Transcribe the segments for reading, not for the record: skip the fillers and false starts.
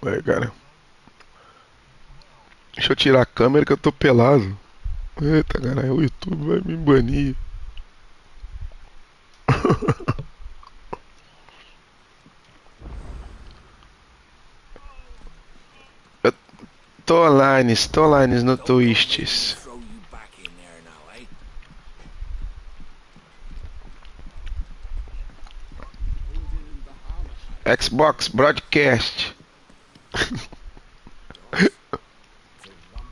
Ué, cara. Deixa eu tirar a câmera que eu tô pelado. Eita, cara, o YouTube vai me banir. Eu tô online no Don't make me Twists. throw you back in there now, eh? Who's in the Bahamas? Xbox Broadcast. Gosh, it's a one.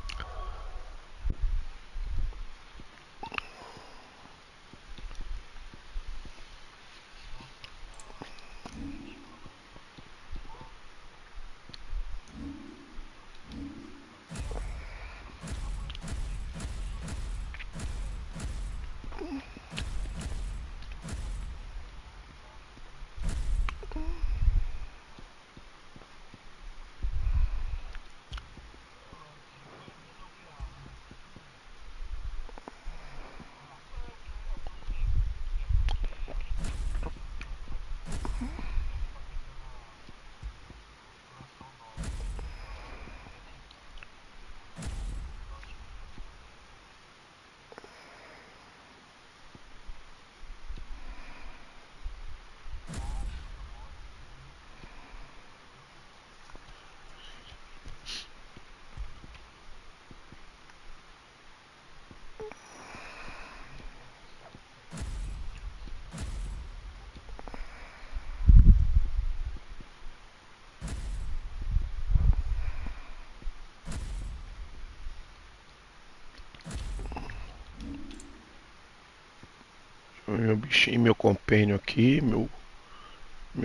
Meu bichinho, meu compênio aqui, meu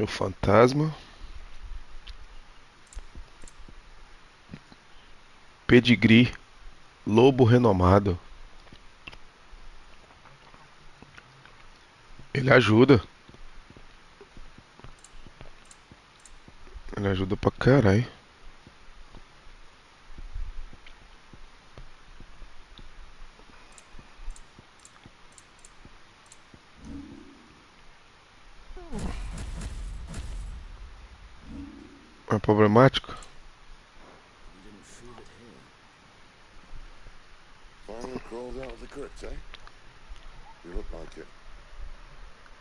fantasma. Pedigree, lobo renomado. Ele ajuda. Ele ajuda pra caralho. É problemático? You didn't feel it here. Finally crawled out of the crypt, eh? You look like it.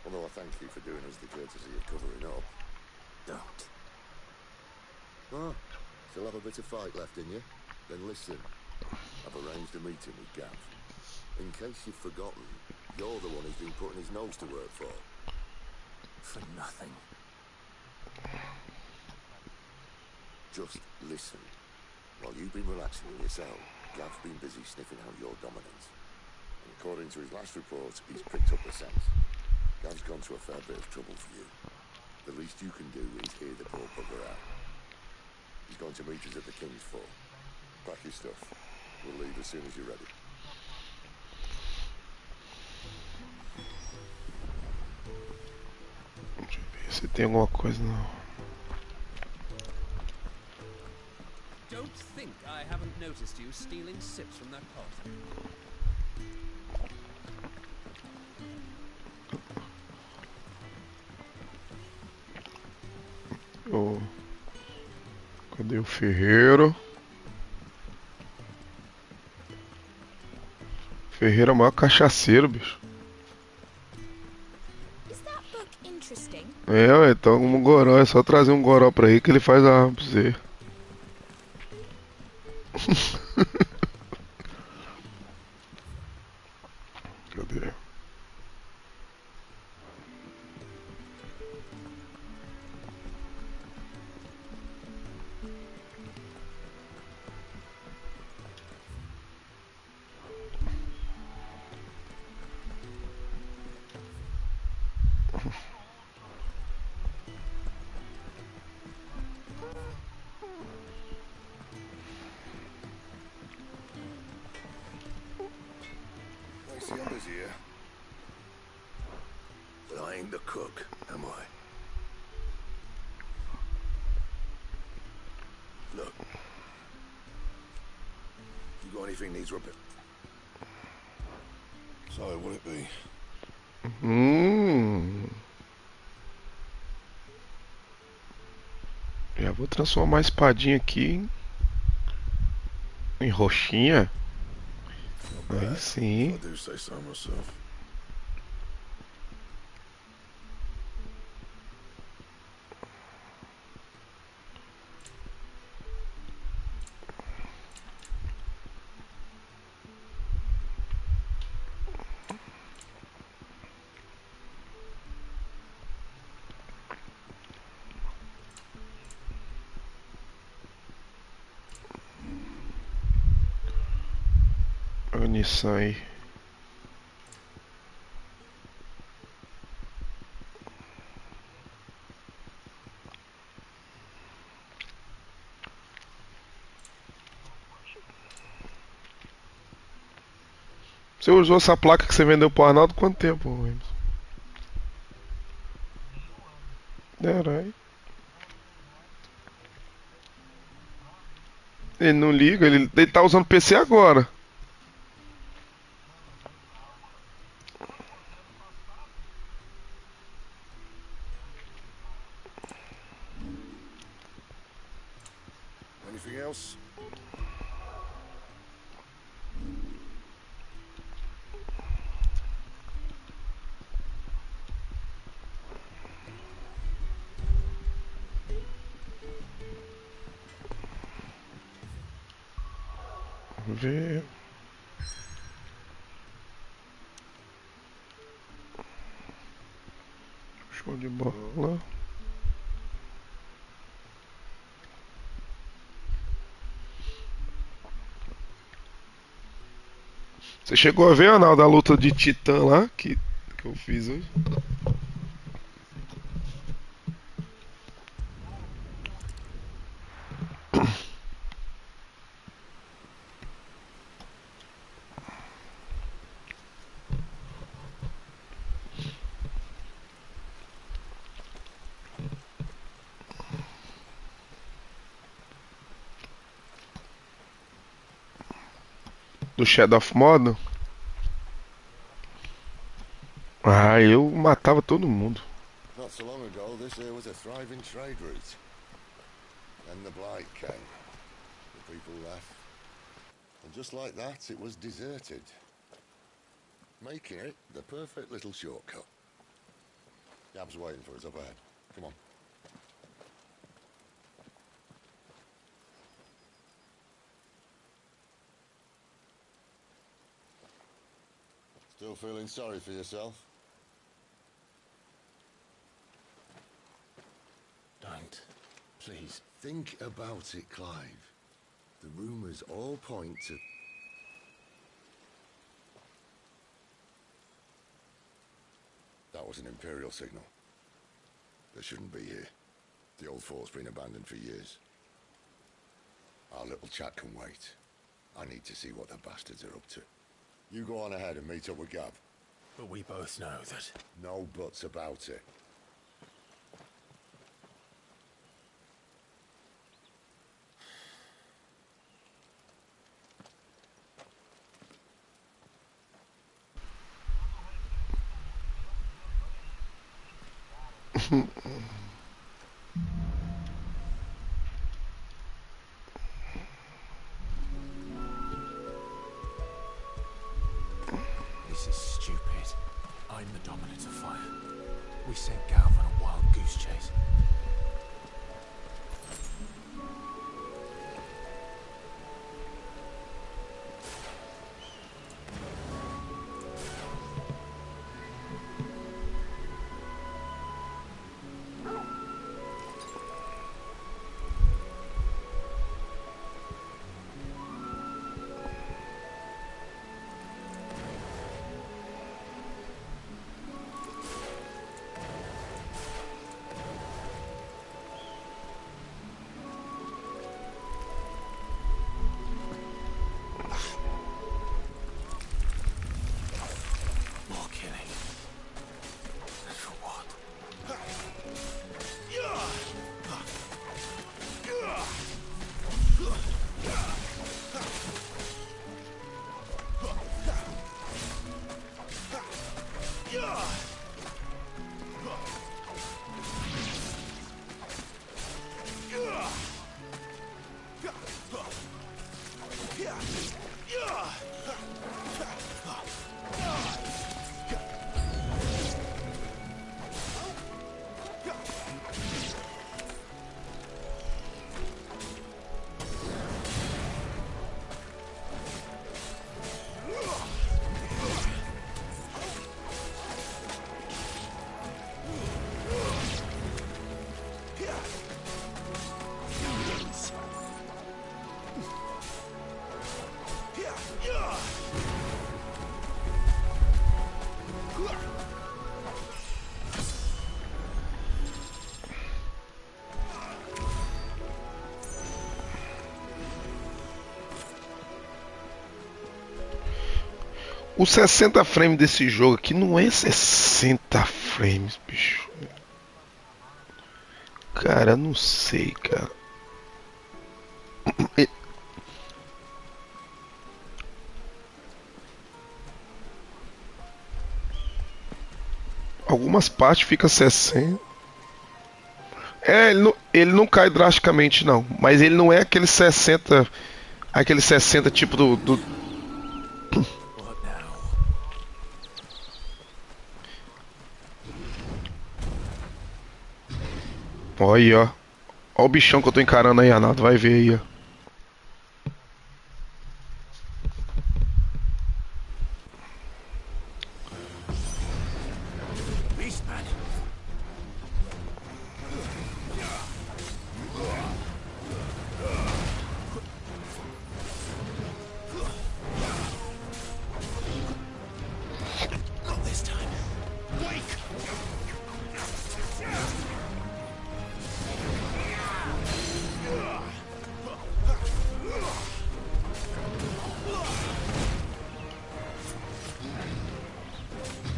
Although I thank you for doing us the courtesy of covering up. Don't. Ah, still have a bit of fight left in you? Then listen. I've arranged a meeting with Gav. In case you've forgotten, you're the one who's been putting his nose to work for. For nothing. Just listen. While you've been relaxing in your cell, Gav's been busy sniffing out your dominance. And according to his last report, he's picked up the scent. Gav's gone to a fair bit of trouble for you. The least you can do is hear the poor bugger out. He's going to meet us at the King's Fall. Pack your stuff. We'll leave as soon as you're ready. Deixa eu ver se tem alguma coisa não. Don't think I haven't noticed you stealing sips from that pot. Oh, cadê o ferreiro? Ferreiro é o maior cachaceiro, bicho. Is that book interesting? É, ué, então um goró, é só trazer um goró pra aí que ele faz a arma pra você. Cadê? I see I'm busy here. But I ain't the cook, am I? Look. You got anything needs repair? So, what it be? Hum. Já vou transformar a espadinha aqui em roxinha. Aí If sim. I do say so myself. Munição aí. Você usou essa placa que você vendeu pro Arnaldo quanto tempo, Williams? Caralho. Ele não liga, ele tá usando PC agora. Anything else? Vamos ver. Show de bola. Você chegou a ver, Arnaldo, a luta de Titã lá que eu fiz hoje? Do Shadow of Mordor? Ah, eu matava todo mundo. Not so long ago, this here was a thriving trade route. Then the blight came. The people left. And just like that, it was deserted. Making it the perfect little shortcut. Gab's waiting for us up ahead. Come on. Still feeling sorry for yourself? Don't. Please. Think about it, Clive. The rumours all point to... That was an Imperial signal. They shouldn't be here. The old fort's been abandoned for years. Our little chat can wait. I need to see what the bastards are up to. You go on ahead and meet up with Gab. But we both know that... No buts about it. This is stupid. I'm the dominant of fire. We sent Gav on a wild goose chase. O 60 frames desse jogo aqui não é 60 frames, bicho. Cara, não sei, cara. Algumas partes fica 60. É, ele não cai drasticamente não, mas ele não é aquele 60 tipo do. What now? Olha aí, ó. Ó o bichão que eu tô encarando aí, Arnaldo, vai ver aí, ó. Beastman! Not this time. Wake!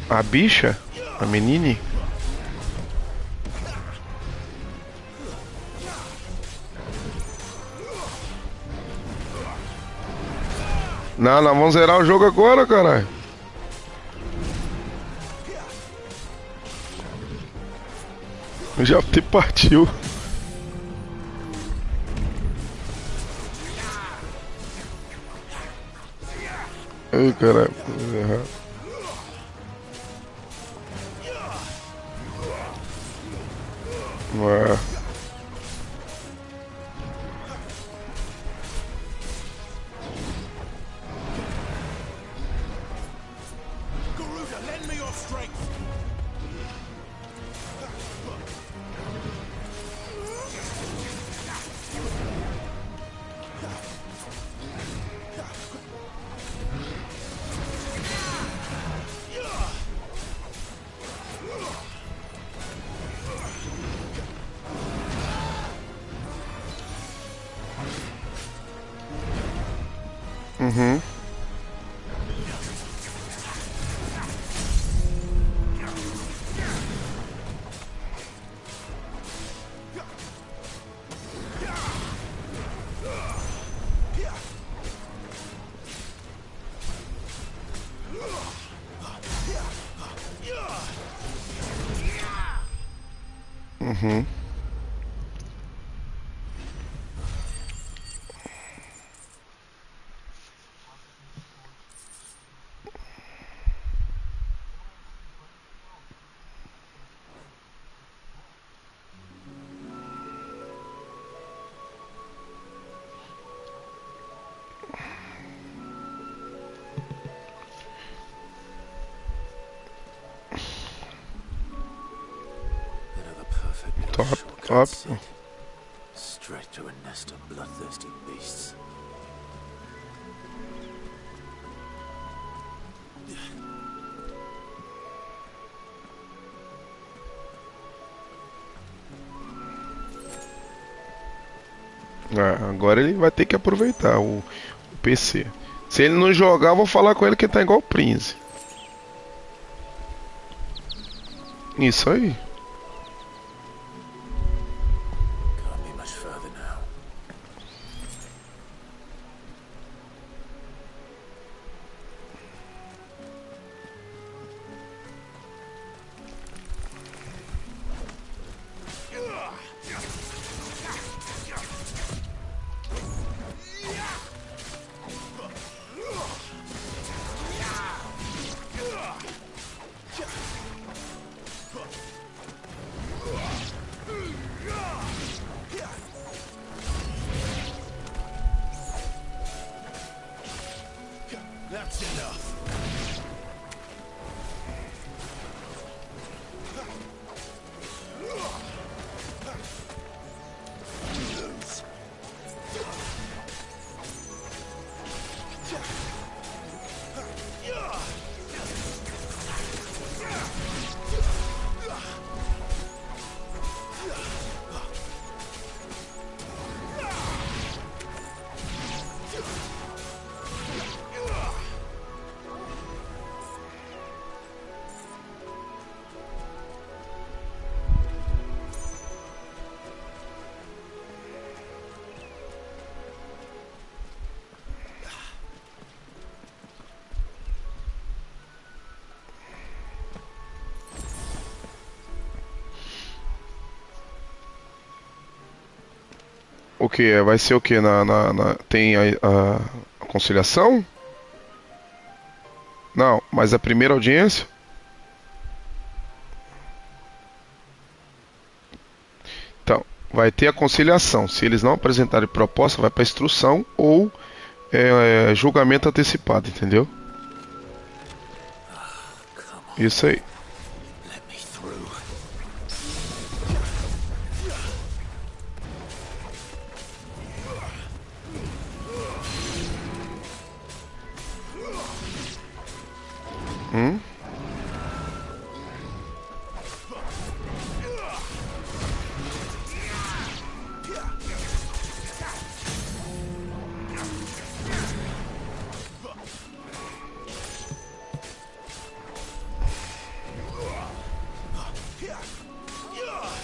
A bicha? A menine? Não, nós vamos zerar o jogo agora, caralho. Já até partiu. Ai, caralho. Ué. Garuda, lend me your strength! Uhum. Uhum. Another perfect little Top, shortcut top. set. Straight to a nest of bloodthirsty beasts. Ah, agora ele vai ter que aproveitar o PC. Se ele não jogar, eu vou falar com ele que ele tá igual o Prince. Isso aí. Can't be much further now. That's enough. O que? Vai ser o que? Tem a conciliação? Não, mas a primeira audiência? Então, vai ter a conciliação. Se eles não apresentarem proposta, vai para instrução ou julgamento antecipado, entendeu? Isso aí. Let me through.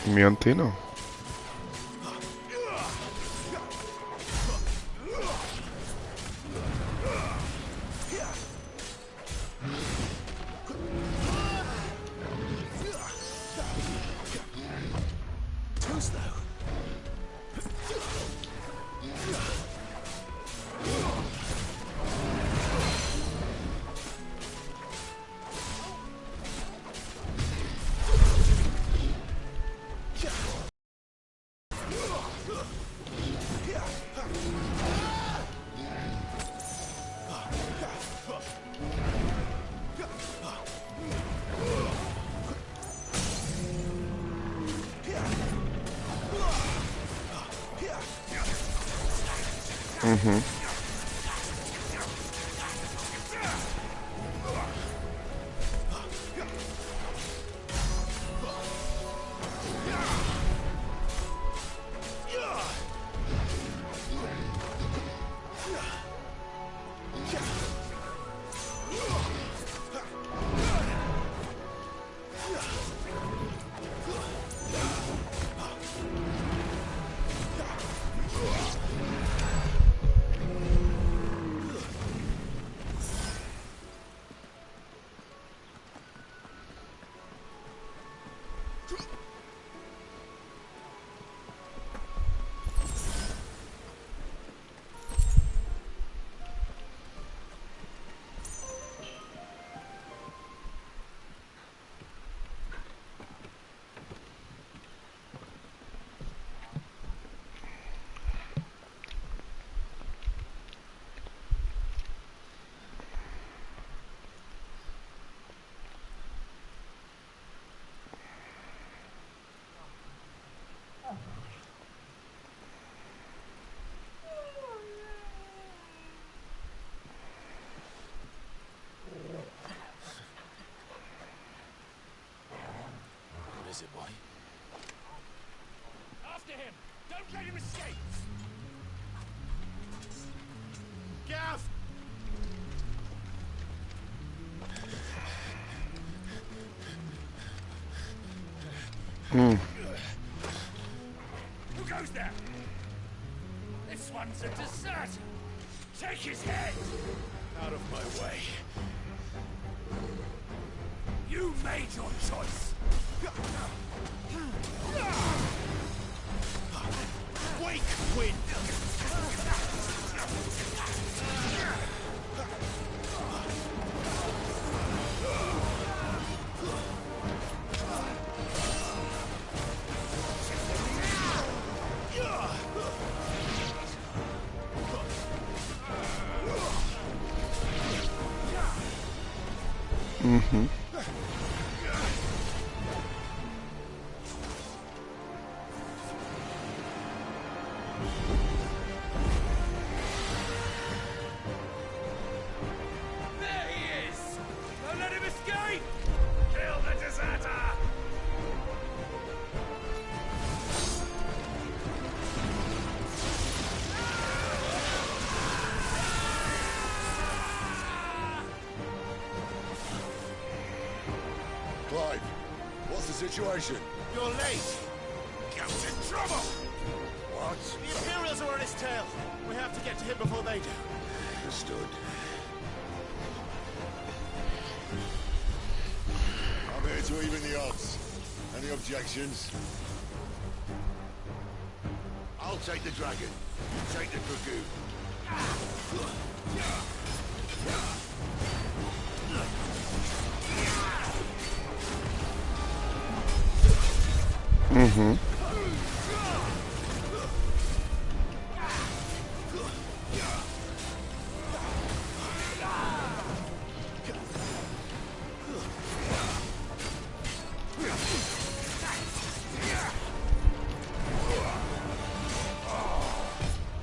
Minha não tem não. Uhum. What is it, boy? After him! Don't let him escape! Gav! Who goes there? This one's a deserter! Take his head! Out of my way. You made your choice! Wake, wind! Uhum. There he is! Don't let him escape! Kill the deserter! Clive, what's the situation? You're late! Cap's in trouble! What? The Imperials are on his tail! We have to get to him before they do. Understood. I'm here to even the odds. Any objections? I'll take the dragon. You take the dragoon. Uhum.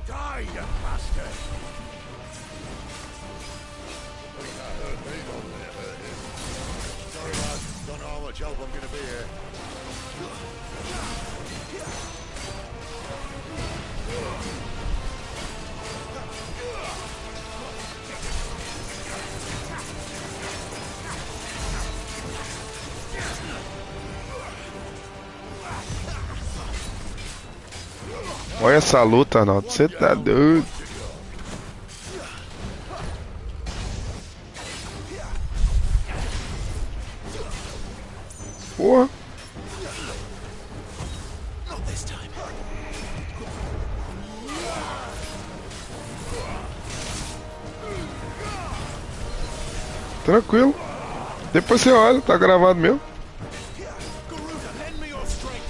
Die, you bastard! I think that hurt me, don't it? Hurt him. Sorry, lad. Don't know how much help I'm gonna be here. Olha essa luta, Arnaldo. Você tá doido. Porra. Not this time. Tranquilo. Depois você olha, tá gravado mesmo. Garuda, lend me your strength!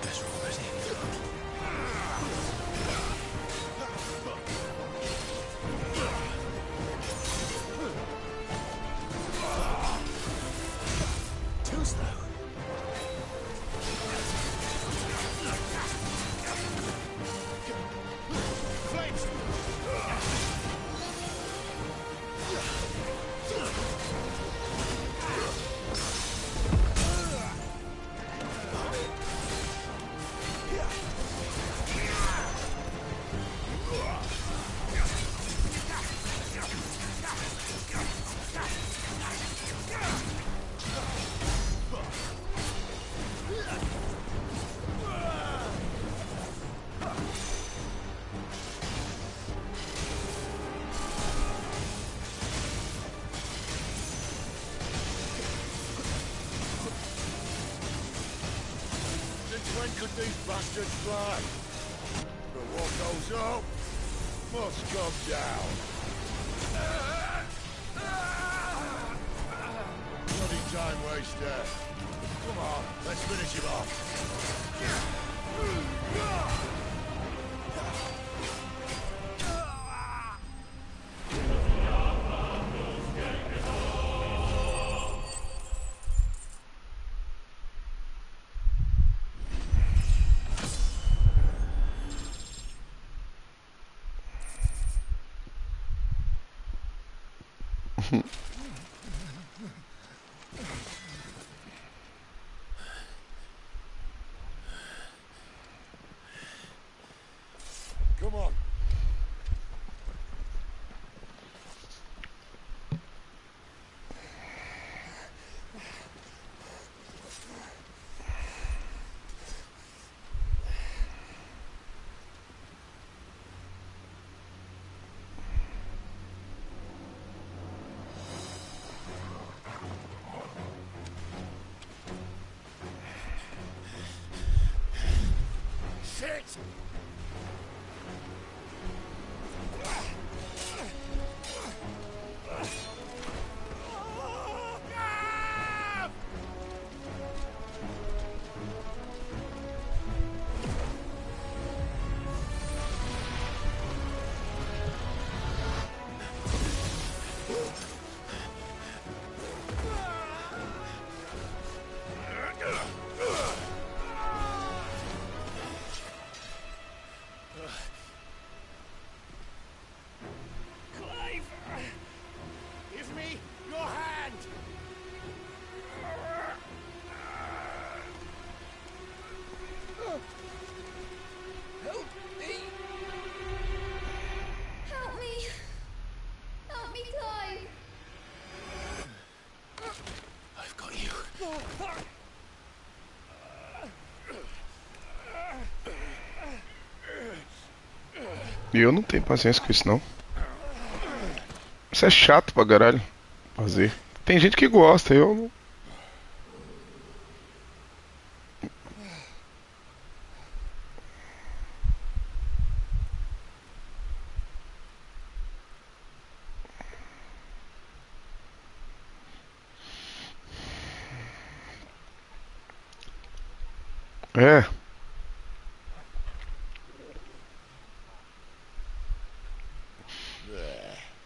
There's already. Too slow. Flames! Since when could these bastards fly? But what goes up must come down. Bloody time waster. Come on, let's finish him off. Come on. Eu não tenho paciência com isso, não. Isso é chato pra caralho fazer. Tem gente que gosta, eu não. É.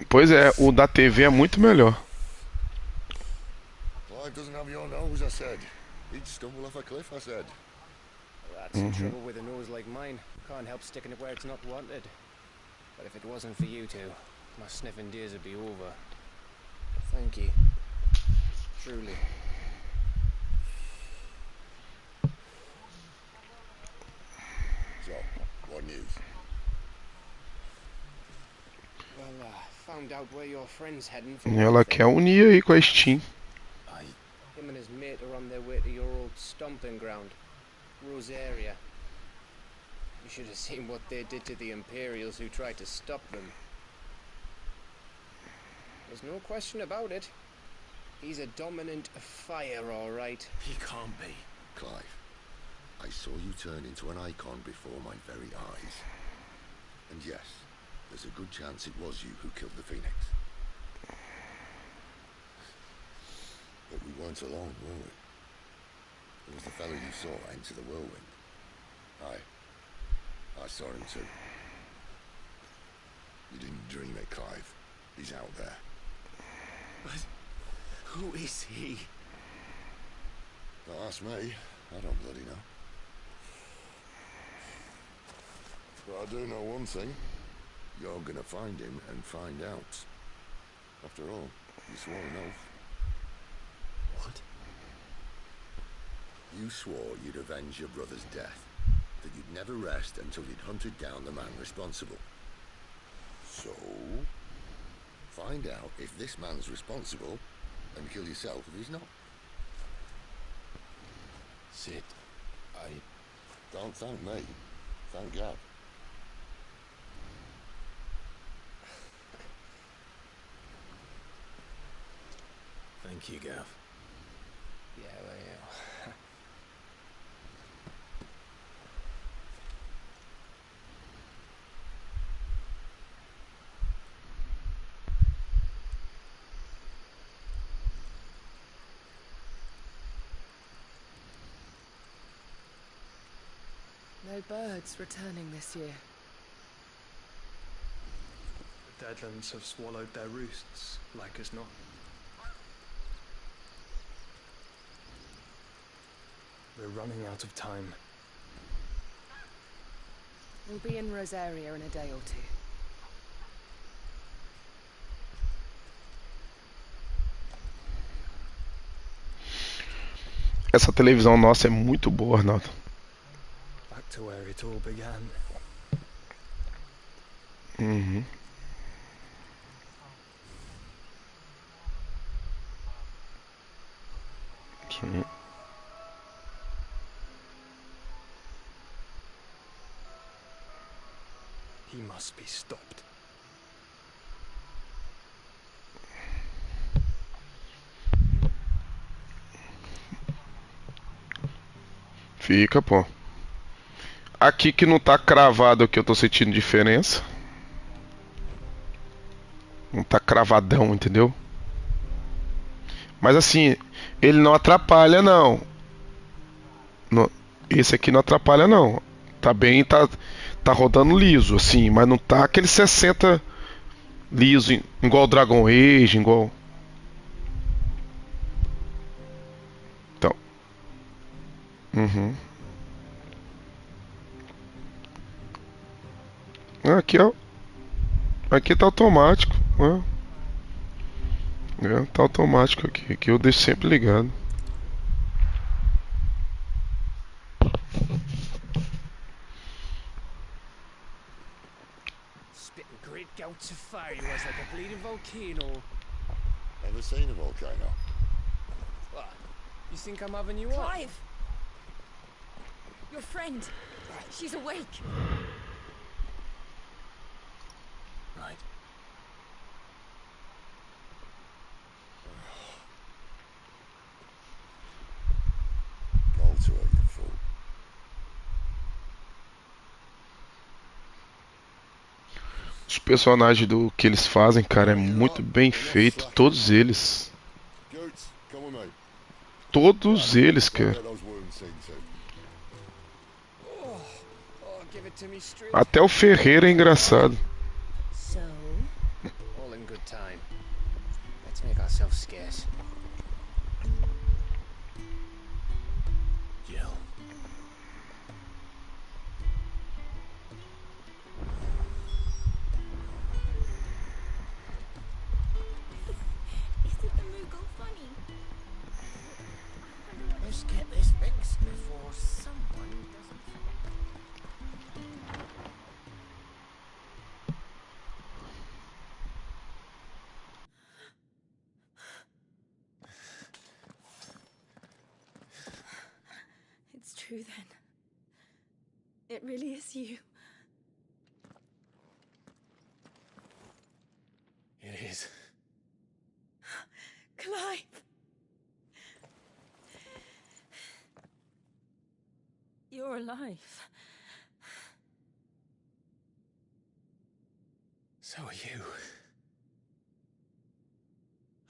Pois é, o da TV é muito melhor. Clive doesn't have your nose, I said. He'd stumble off a cliff, I said. That's the trouble with a nose like mine. Can't help sticking it where it's not wanted. But if it wasn't for you two, my sniffing days would be over. Thank you. Truly. So, what news? Well, found out where your friend's heading for E ela one quer thing. unir aí com a Steam. Him and his mate are on their way to your old stomping ground, Rosaria. You should have seen what they did to the Imperials who tried to stop them. There's no question about it. He's a dominant fire, all right. He can't be. Clive, I saw you turn into an icon before my very eyes. And yes, there's a good chance it was you who killed the Phoenix. But we weren't alone, were we? There was the fellow you saw enter the whirlwind. I saw him too. You didn't dream it, Clive. He's out there. But who is he? Don't ask me. I don't bloody know. But I do know one thing. You're gonna find him and find out. After all, you swore an oath. What? You swore you'd avenge your brother's death. That you'd never rest until you'd hunted down the man responsible. So, find out if this man's responsible and kill yourself if he's not. Sid, Don't thank me. Thank God. Thank you, Gav. Yeah, well, yeah. No birds returning this year. The Deadlands have swallowed their roosts, like as not. We're running out of time. We'll be in Rosaria in a day or two. Essa televisão nossa é muito boa, Arnaldo. Back to where it all began. Uhum. Sim. He must be stopped. Fica, pô. Aqui que não tá cravado aqui, eu tô sentindo diferença. Não tá cravadão, entendeu? Mas assim, ele não atrapalha não. Esse aqui não atrapalha não. Tá bem, tá rodando liso, assim, mas não tá aquele 60 liso, igual o Dragon Age, igual. Então. Uhum. Aqui, ó. Aqui tá automático. Tá automático aqui. Aqui eu deixo sempre ligado. Spitting great gouts of fire he was, like a bleeding volcano. Ever seen a volcano? What? You think I'm having you on? Clive! Your friend! She's awake! tonight. Walter, you fool. Os personagens do que eles fazem, cara, é muito bem feito. Todos eles. Goots, come with me. Todos eles, Go get cara. those wounds seen to. Oh, give it to me straight. Até o Ferreira é engraçado. So, All in good time. Let's make ourselves scarce. Jill. isn't the Moogle funny? Let's get this fixed before someone doesn't. It's true then. It really is you. It is. Clive! You're alive. So are you.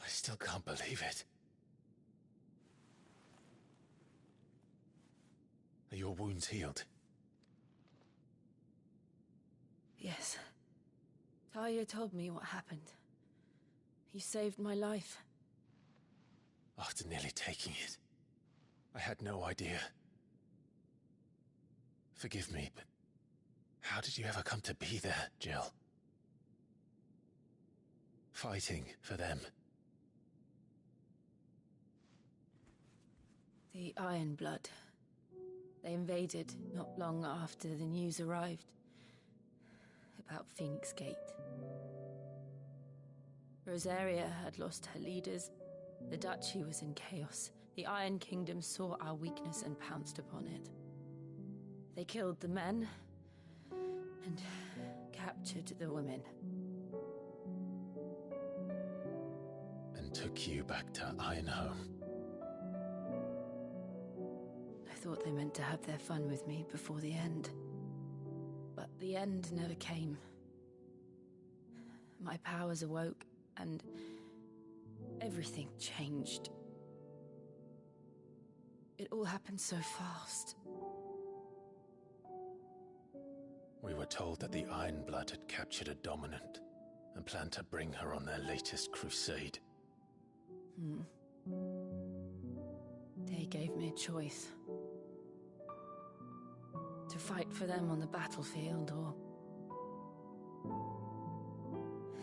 I still can't believe it. Are your wounds healed? Yes. Talia told me what happened. You saved my life. After nearly taking it, I had no idea. Forgive me, but how did you ever come to be there, Jill? Fighting for them. The Iron Blood. They invaded not long after the news arrived about Phoenix Gate. Rosaria had lost her leaders. The Duchy was in chaos. The Iron Kingdom saw our weakness and pounced upon it. They killed the men and captured the women. And took you back to Ironhome. I thought they meant to have their fun with me before the end. But the end never came. My powers awoke, and everything changed. It all happened so fast. We were told that the Iron Blood had captured a dominant and planned to bring her on their latest crusade. They gave me a choice. To fight for them on the battlefield, or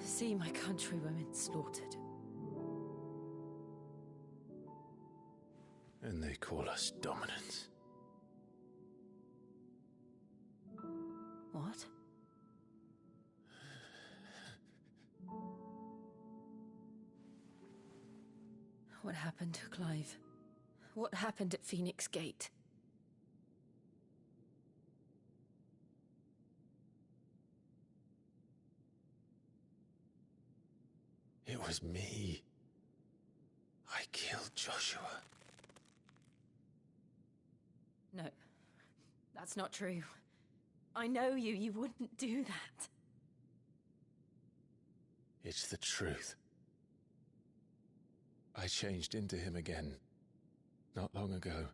see my countrywomen slaughtered. And they call us dominants. What? What happened to Clive? What happened at Phoenix Gate? It was me. I killed Joshua. No, that's not true. I know you. You wouldn't do that. It's the truth. I changed into him again, not long ago.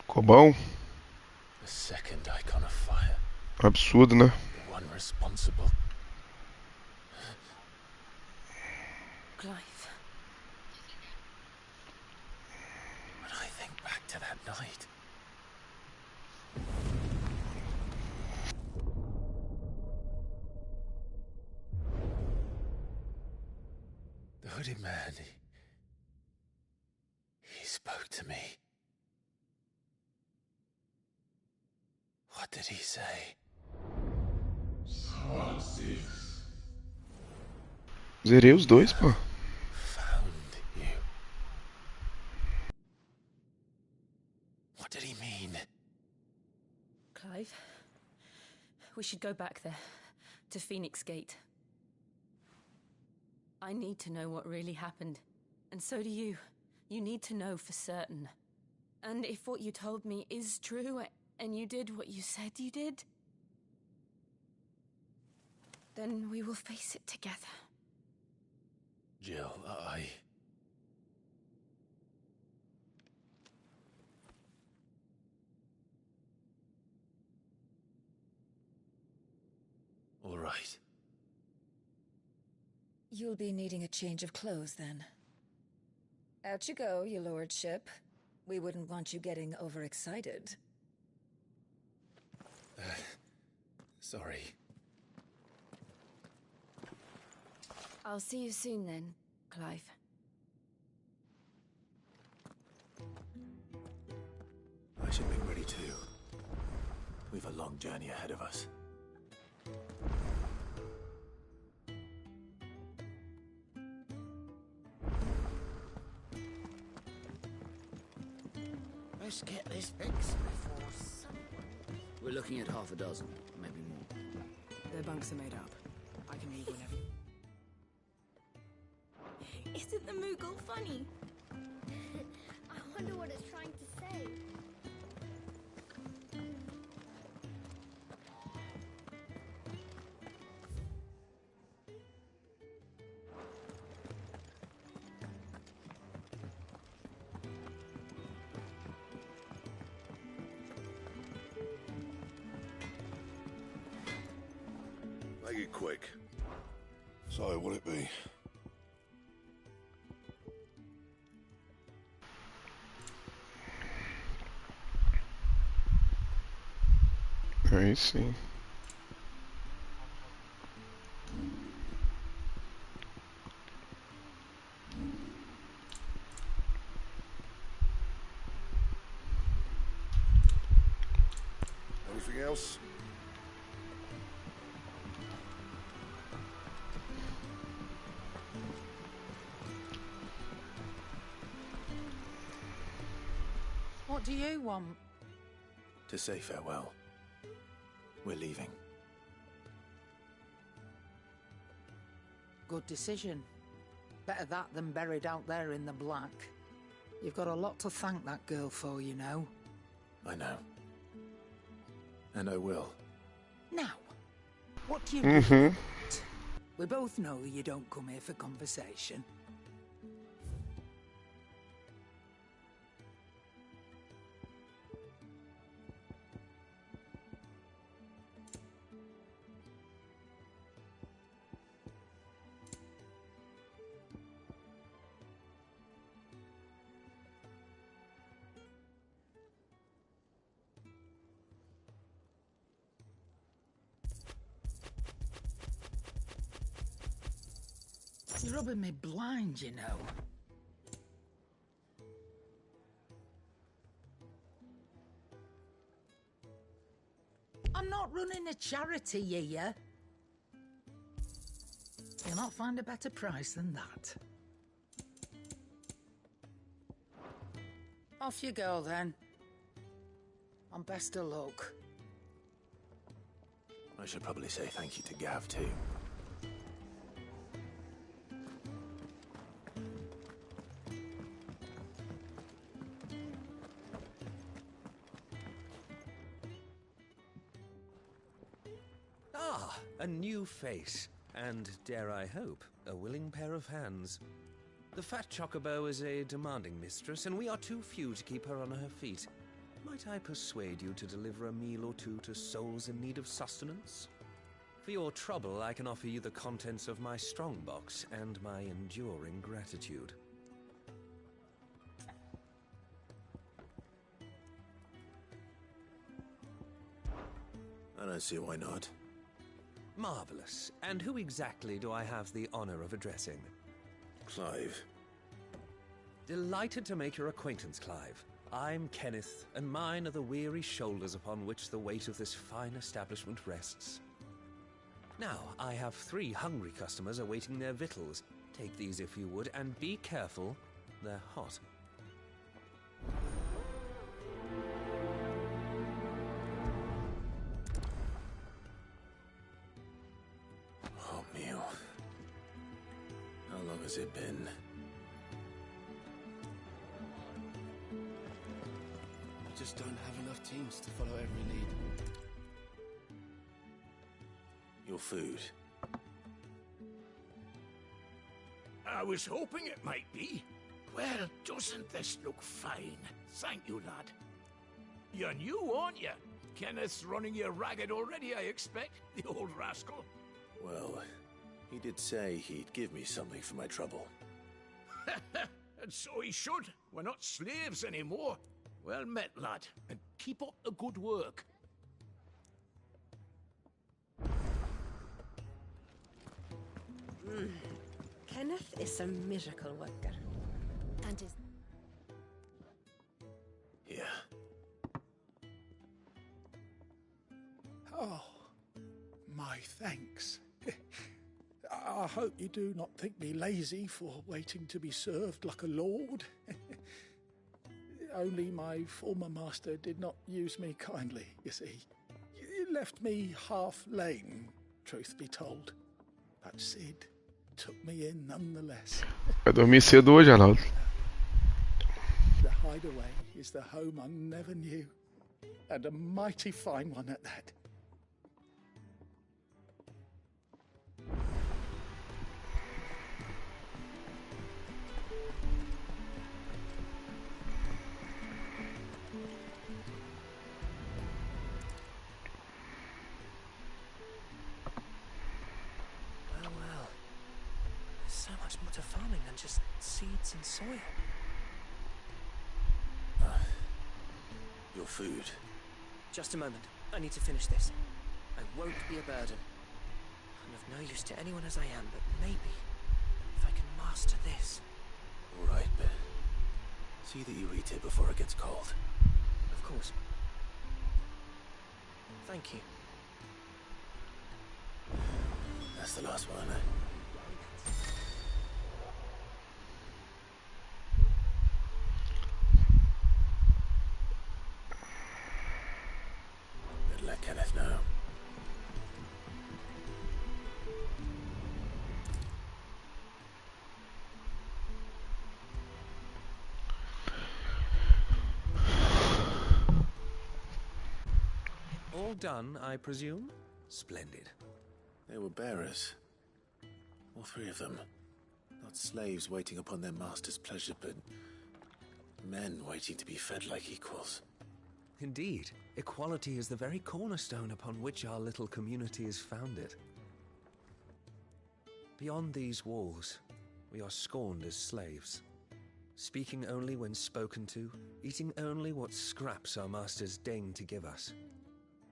Ficou bom? The second icon of fire. Absurdo, né? The one responsible. Clive. When I think back to that night. The hooded man, he spoke to me. What did he say? Zerei os dois, pô. Found you. What did he mean? Clive, we should go back there, to Phoenix Gate. I need to know what really happened. And so do you. You need to know for certain. And if what you told me is true, and you did what you said you did, then we will face it together. Jill, All right. You'll be needing a change of clothes, then. Out you go, your lordship. We wouldn't want you getting overexcited. Sorry. I'll see you soon then, Clive. I should make ready too. We've a long journey ahead of us. Let's get this fixed before someone... We're looking at half a dozen, maybe more. Their bunks are made up. I can leave whenever. Isn't the Moogle funny? I wonder what it's trying to say. Make it quick. So, what'll it be? Aí sim. Anything else? What do you want? To say farewell. We're leaving. Good decision. Better that than buried out there in the black. You've got a lot to thank that girl for, you know. I know. And I will. Now, what do you do? We both know you don't come here for conversation. You're rubbing me blind, you know. I'm not running a charity here. You'll not find a better price than that. Off you go, then. And best of luck. I should probably say thank you to Gav, too. Ah, a new face. And, dare I hope, a willing pair of hands. The fat chocobo is a demanding mistress, and we are too few to keep her on her feet. Might I persuade you to deliver a meal or two to souls in need of sustenance? For your trouble, I can offer you the contents of my strongbox and my enduring gratitude. I don't see why not. Marvelous. And who exactly do I have the honor of addressing? Clive. Delighted to make your acquaintance, Clive. I'm Kenneth, and mine are the weary shoulders upon which the weight of this fine establishment rests. Now, I have 3 hungry customers awaiting their victuals. Take these if you would, and be careful, they're hot. Hot meal. How long has it been? I just don't have enough teams to follow every lead. Your food. I was hoping it might be. Well, doesn't this look fine? Thank you, lad. You're new, aren't you? Kenneth's running you ragged already, I expect, the old rascal. Well, he did say he'd give me something for my trouble. And so he should. We're not slaves anymore. Well met, lad, and keep up the good work. Kenneth is a miracle worker. And is... Yeah. Oh, my thanks. I hope you do not think me lazy for waiting to be served like a lord. Only my former master did not use me kindly, you see. He left me half lame, truth be told. But Sid took me in nonetheless. Vai dormir cedo hoje, Arnaldo. The hideaway is the home I never knew, and a mighty fine one at that. So much more to farming than just seeds and soil. Your food. Just a moment. I need to finish this. I won't be a burden. I'm of no use to anyone as I am, but maybe if I can master this. All right, but see that you eat it before it gets cold. Of course. Thank you. That's the last one, eh? Let Kenneth know. All done, I presume? Splendid. They were bearers. All 3 of them. Not slaves waiting upon their master's pleasure, but men waiting to be fed like equals. Indeed, equality is the very cornerstone upon which our little community is founded. Beyond these walls, we are scorned as slaves, speaking only when spoken to, eating only what scraps our masters deign to give us.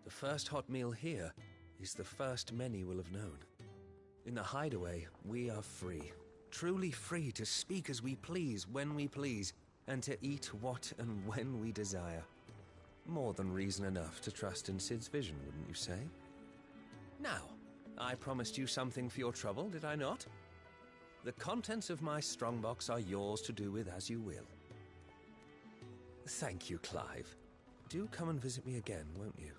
The first hot meal here is the first many will have known. In the hideaway, we are free, truly free to speak as we please, when we please, and to eat what and when we desire. More than reason enough to trust in Sid's vision, wouldn't you say? Now, I promised you something for your trouble, did I not? The contents of my strongbox are yours to do with as you will. Thank you, Clive. Do come and visit me again, won't you?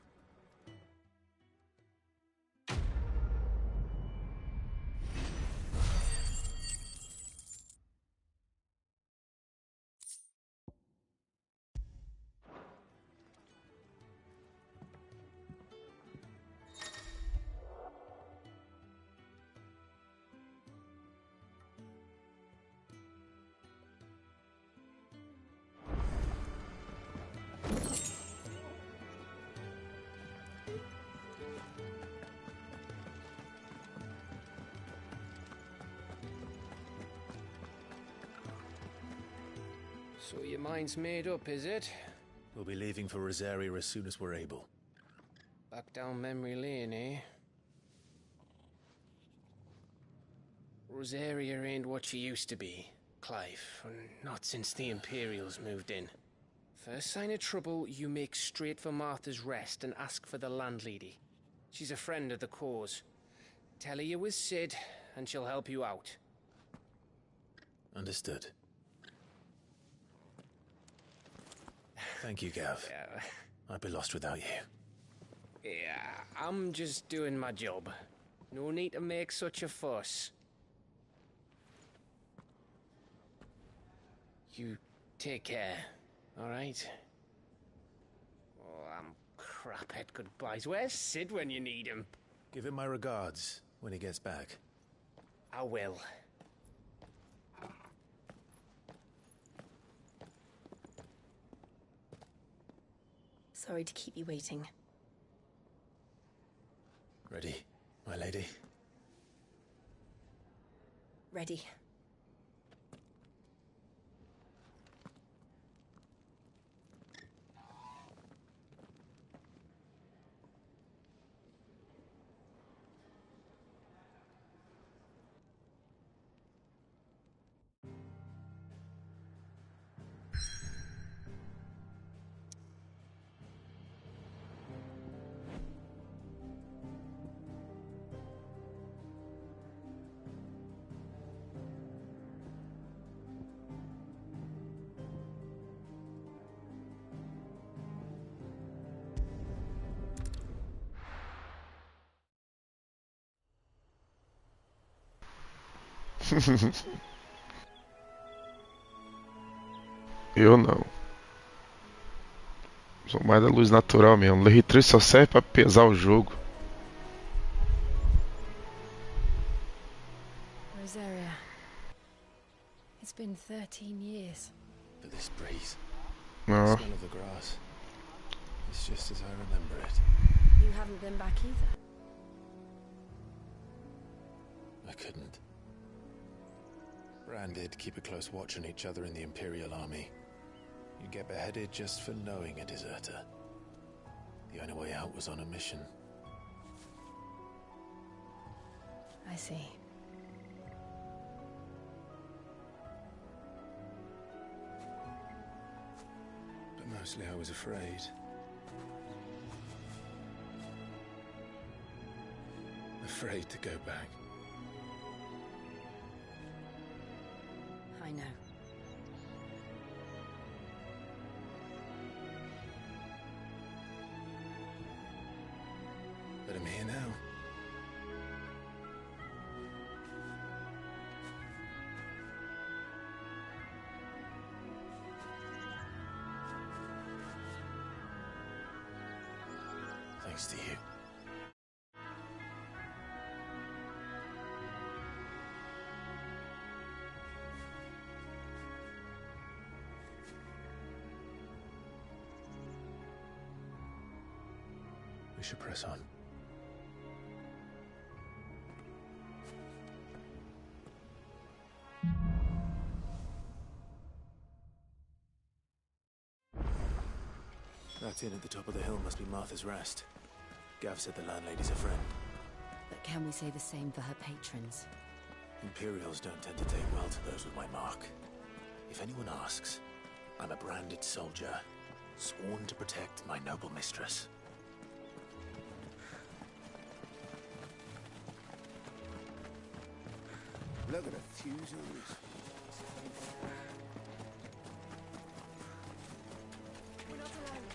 So your mind's made up, is it? We'll be leaving for Rosaria as soon as we're able. Back down memory lane, eh? Rosaria ain't what she used to be, Clive. Not since the Imperials moved in. First sign of trouble, you make straight for Martha's Rest and ask for the landlady. She's a friend of the cause. Tell her you was Sid, and she'll help you out. Understood. Thank you, Gav. Yeah. I'd be lost without you. Yeah, I'm just doing my job. No need to make such a fuss. You take care, alright? Oh, I'm crap at goodbyes. Where's Sid when you need him? Give him my regards when he gets back. I will. Sorry to keep you waiting. Ready, my lady? Ready. Eu não. Sou mais da luz natural mesmo. O R3 só serve pra pesar o jogo. Rosaria. It's been 13 years. But this breeze. No. The smell of the grass. It's just as I remember it. You haven't been back either. I couldn't. Bran did keep a close watch on each other in the Imperial Army. You'd get beheaded just for knowing a deserter. The only way out was on a mission. I see. But mostly I was afraid. Afraid to go back. I know. But I'm here now. Thanks to you. We should press on. That inn at the top of the hill must be Martha's Rest. Gav said the landlady's a friend. But can we say the same for her patrons? Imperials don't tend to take well to those with my mark. If anyone asks, I'm a branded soldier, sworn to protect my noble mistress. Look at the fuse on this. We're not alone.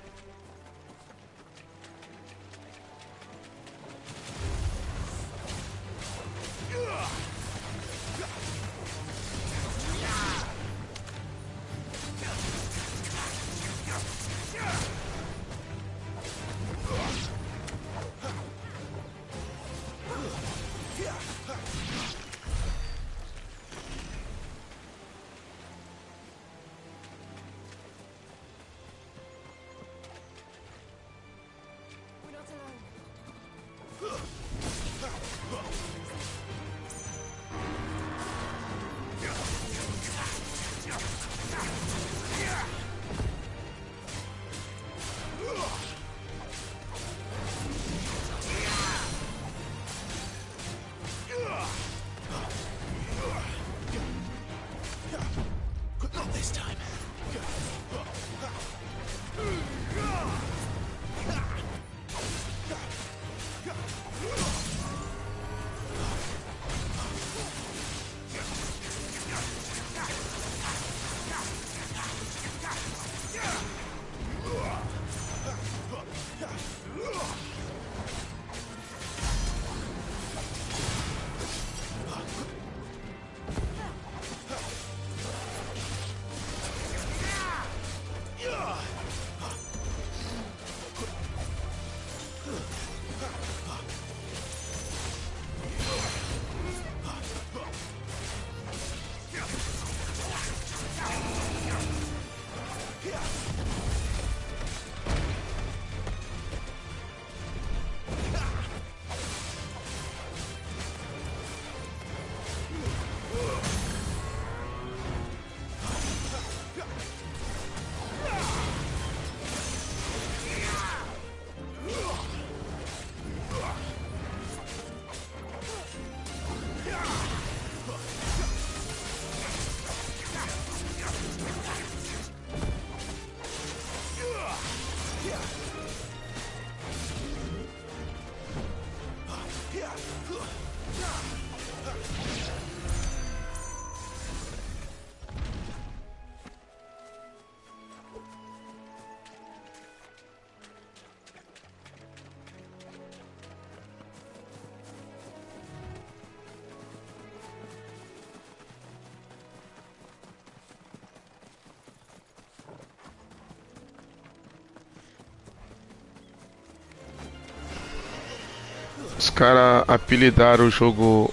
Os caras apelidaram o jogo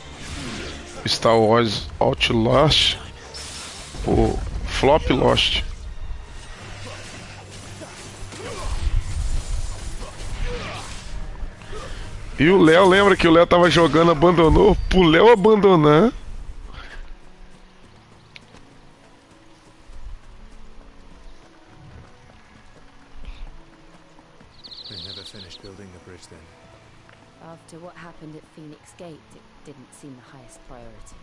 Star Wars Outlash por Flop Lost. E o Léo, lembra que o Léo tava jogando, abandonou? Pro Léo abandonar. They never finished building the bridge then. After what happened at Phoenix Gate, it didn't seem the highest priority.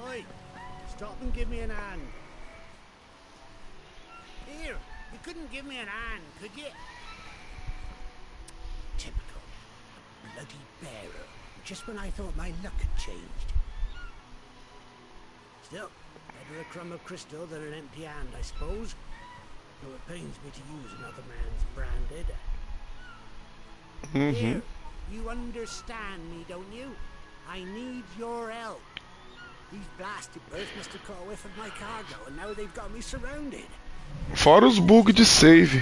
Oi! Stop and give me an hand. Here, you couldn't give me an hand, could you? Typical. Bloody bearer. Just when I thought my luck had changed. Still, better a crumb of crystal than an empty hand, I suppose. Though it pains me to use another man's branded. Here, you understand me, don't you? I need your help. These blasted birds must have caught a whiff of my cargo, and now they've got me surrounded. Fora os bugs de save.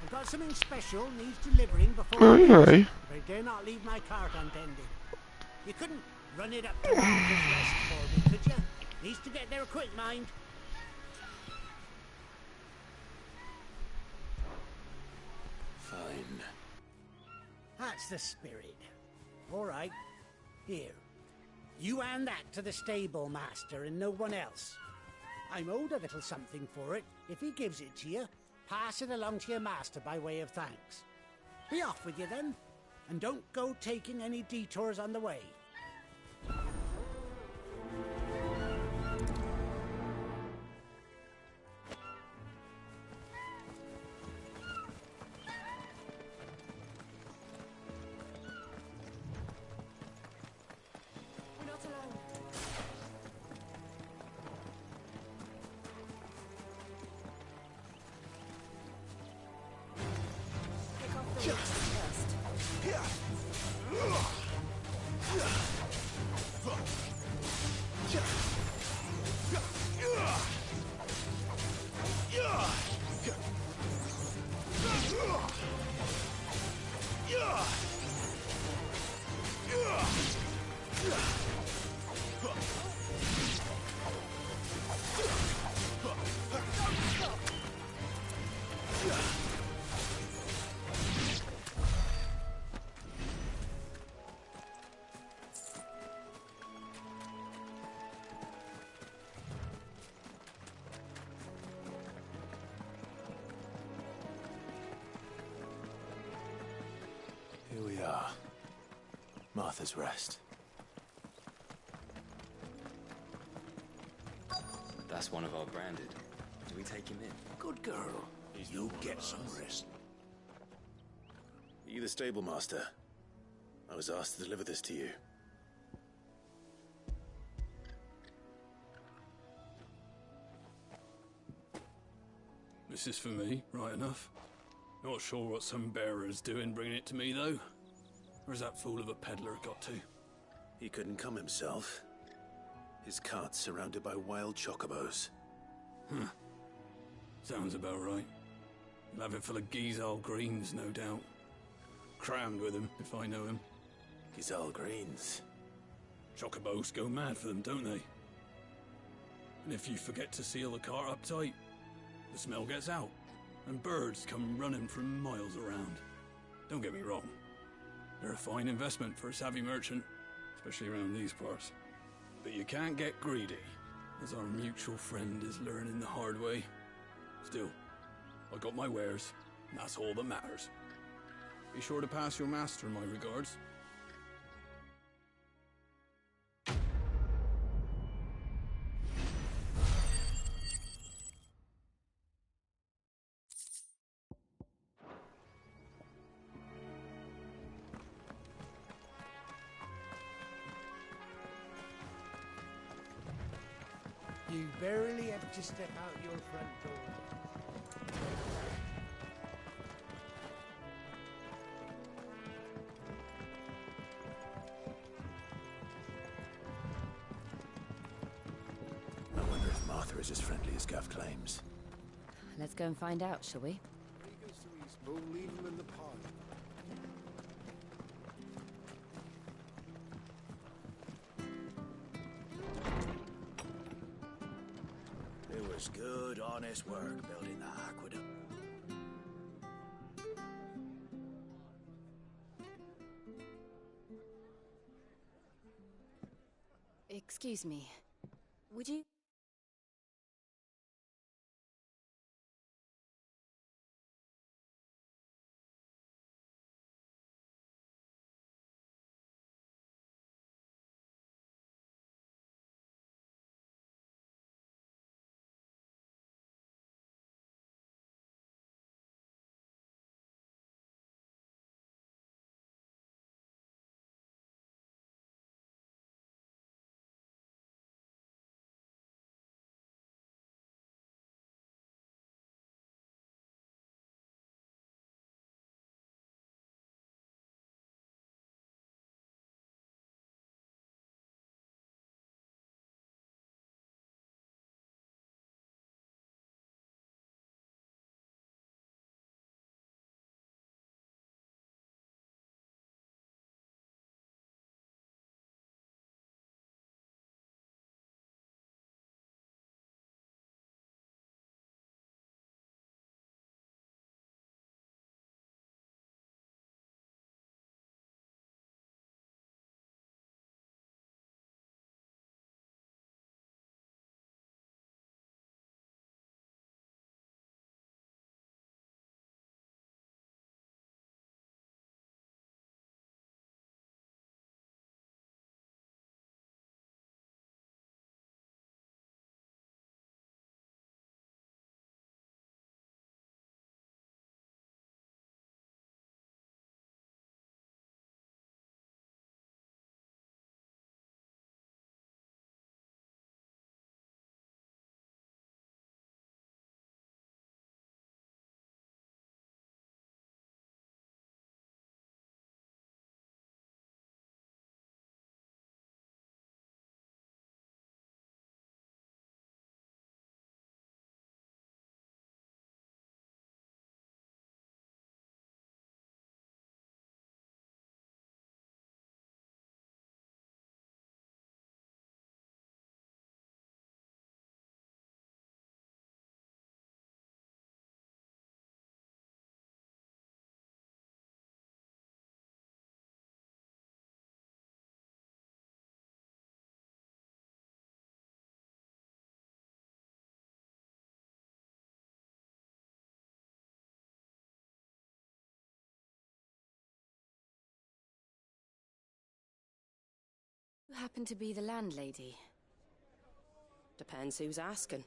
I've got something special needs delivering before Ai, I ai. but I dare not leave my cart untended. You couldn't run it up to Martha's Rest for me, could you? Needs to get there quick, mind. Fine. That's the spirit. All right. Here. You hand that to the stable master and no one else. I'm owed a little something for it. If he gives it to you, pass it along to your master by way of thanks. Be off with you then, and don't go taking any detours on the way. We're not alone. Pick off the roots first. Here we are. Martha's Rest. That's one of our branded. Do we take him in? Good girl. You get some rest. Are you the stable master? I was asked to deliver this to you. This is for me, right enough. Not sure what some bearer's doing bringing it to me, though. Where's that fool of a peddler got to? He couldn't come himself. His cart's surrounded by wild chocobos. Huh. Sounds about right. He'll have it full of Gizal greens, no doubt. Crammed with him, if I know him. Gizal greens? Chocobos go mad for them, don't they? And if you forget to seal the cart up tight, the smell gets out, and birds come running from miles around. Don't get me wrong. They're a fine investment for a savvy merchant, especially around these parts. But you can't get greedy, as our mutual friend is learning the hard way. Still, I got my wares, and that's all that matters. Be sure to pass your master my regards. barely have to step out your front door. I wonder if Martha is as friendly as Gav claims. Let's go and find out, shall we? We'll leave him in the pod. It was good, honest work building that aqueduct. Excuse me. Would you... You happen to be the landlady? Depends who's asking,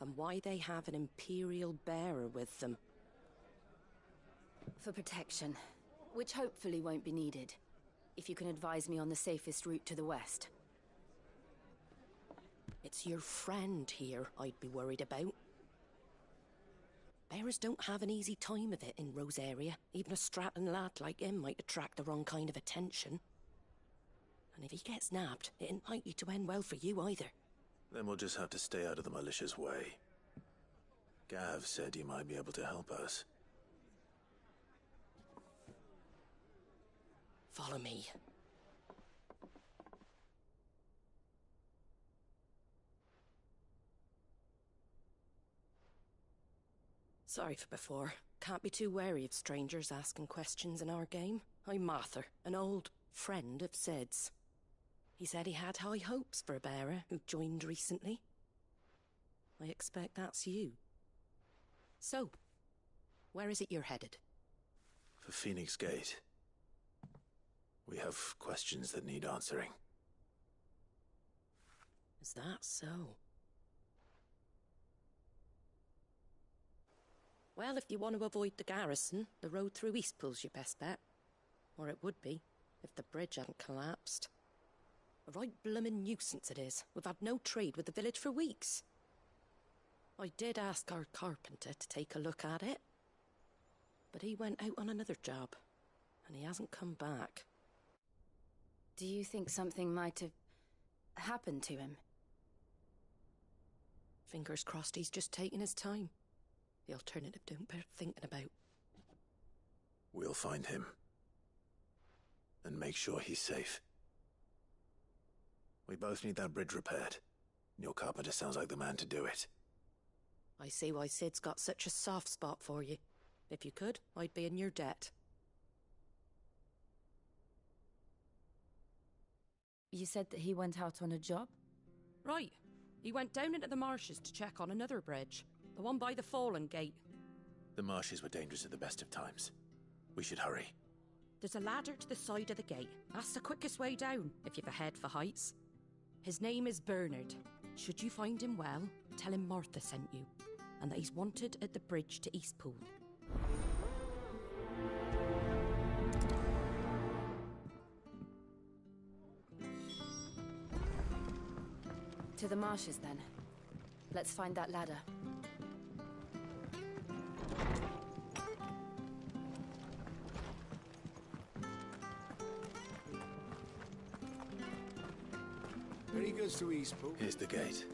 and why they have an Imperial bearer with them. For protection, which hopefully won't be needed. If you can advise me on the safest route to the west. It's your friend here I'd be worried about. Bearers don't have an easy time of it in Rosaria. Even a strapping lad like him might attract the wrong kind of attention. And if he gets nabbed, it ain't likely to end well for you either. Then we'll just have to stay out of the malicious way. Gav said you might be able to help us. Follow me. Sorry for before. Can't be too wary of strangers asking questions in our game. I'm Martha, an old friend of Sid's. He said he had high hopes for a bearer who joined recently. I expect that's you. So, where is it you're headed? For Phoenix Gate. We have questions that need answering. Is that so? Well, if you want to avoid the garrison, the road through Eastpool's your best bet. Or it would be, if the bridge hadn't collapsed. A right bloomin' nuisance it is. We've had no trade with the village for weeks. I did ask our carpenter to take a look at it, but he went out on another job, and he hasn't come back. Do you think something might have happened to him? Fingers crossed he's just taking his time. The alternative don't bear thinking about. We'll find him. And make sure he's safe. We both need that bridge repaired. Your carpenter sounds like the man to do it. I see why Sid's got such a soft spot for you. If you could, I'd be in your debt. You said that he went out on a job? Right. He went down into the marshes to check on another bridge. The one by the Fallen Gate. The marshes were dangerous at the best of times. We should hurry. There's a ladder to the side of the gate. That's the quickest way down, if you've a head for heights. His name is Bernard. Should you find him well, tell him Martha sent you, and that he's wanted at the bridge to Eastpool. To the marshes, then. Let's find that ladder. Where he goes to Eastpool? Here's the gate.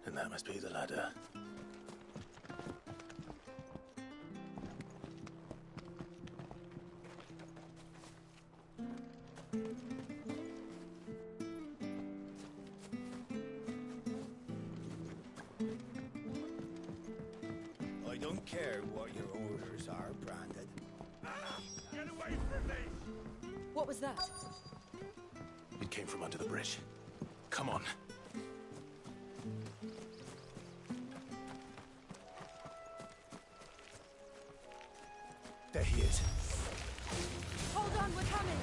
And that must be the ladder. I don't care what your orders are, Brandon. Get away from me! What was that? It came from under the bridge. Come on. There he is. Hold on, we're coming!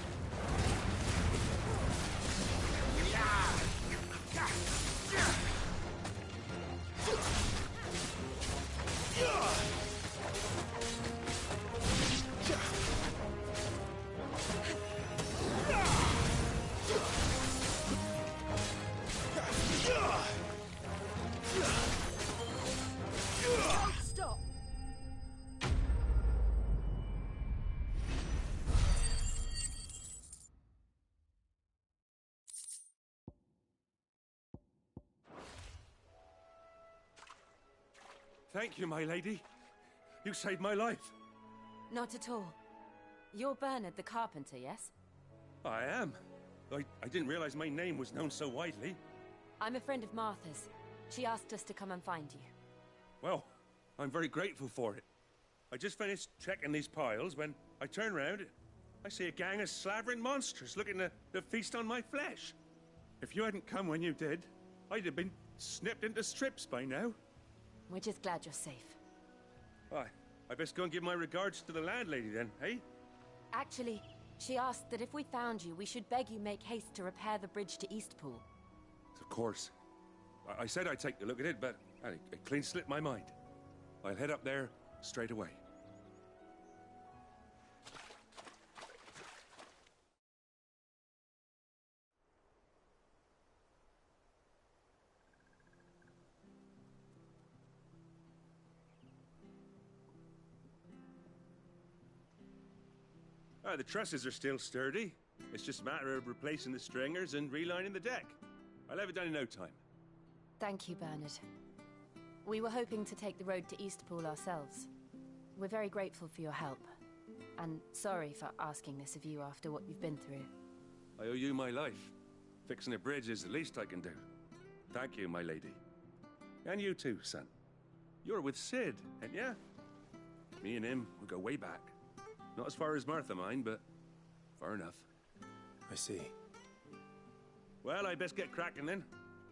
Stop! Thank you, my lady. You saved my life. Not at all. You're Bernard the carpenter, yes? I am. I didn't realize my name was known so widely. I'm a friend of Martha's. She asked us to come and find you. Well, I'm very grateful for it. I just finished checking these piles when I turn around. I see a gang of slavering monsters looking to feast on my flesh. If you hadn't come when you did, I'd have been snipped into strips by now. We're just glad you're safe. Why, I best go and give my regards to the landlady then, eh? Actually, she asked that if we found you, we should beg you make haste to repair the bridge to Eastpool. Of course. I said I'd take a look at it, but it clean slipped my mind. I'll head up there straight away. The trusses are still sturdy. It's just a matter of replacing the stringers and relining the deck. I'll have it done in no time. Thank you, Bernard. We were hoping to take the road to Eastpool ourselves. We're very grateful for your help. And sorry for asking this of you after what you've been through. I owe you my life. Fixing a bridge is the least I can do. Thank you, my lady. And you too, son. You're with Sid, ain't ya? Me and him, we go way back. Not as far as Martha, mind, but far enough. I see. Well, I best get cracking then.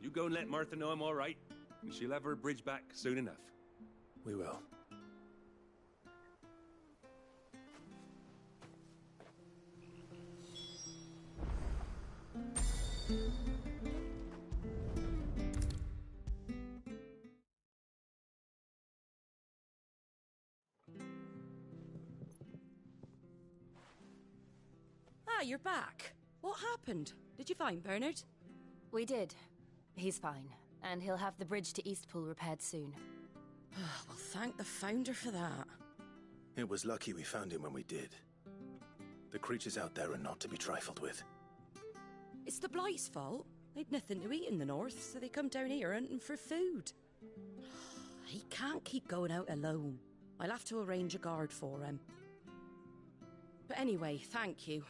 You go and let Martha know I'm all right, and she'll have her bridge back soon enough. We will. Ah, you're back. What happened? Did you find Bernard? We did. He's fine. And he'll have the bridge to Eastpool repaired soon. Well, thank the Founder for that. It was lucky we found him when we did. The creatures out there are not to be trifled with. It's the Blight's fault. They'd nothing to eat in the north, so they come down here hunting for food. He can't keep going out alone. I'll have to arrange a guard for him. But anyway, thank you.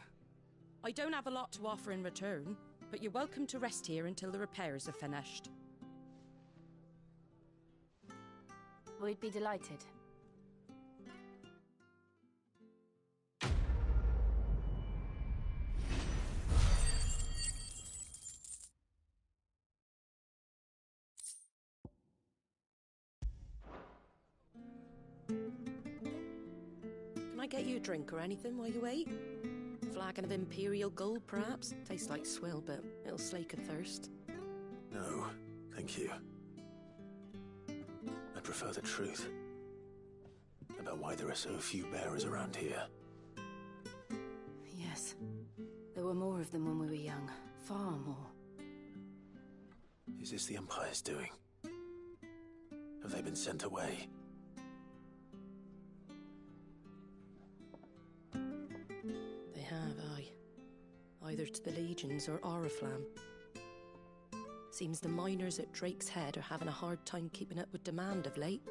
I don't have a lot to offer in return, but you're welcome to rest here until the repairs are finished. We'd be delighted. Can I get you a drink or anything while you wait? Flagon of Imperial Gold, perhaps? Tastes like swill, but it'll slake a thirst. No, thank you. I prefer the truth about why there are so few bearers around here. Yes. There were more of them when we were young. Far more. Is this the Empire's doing? Have they been sent away? They have, aye. Either to the Legions or Oriflamme. Seems the miners at Drake's Head are having a hard time keeping up with demand of late,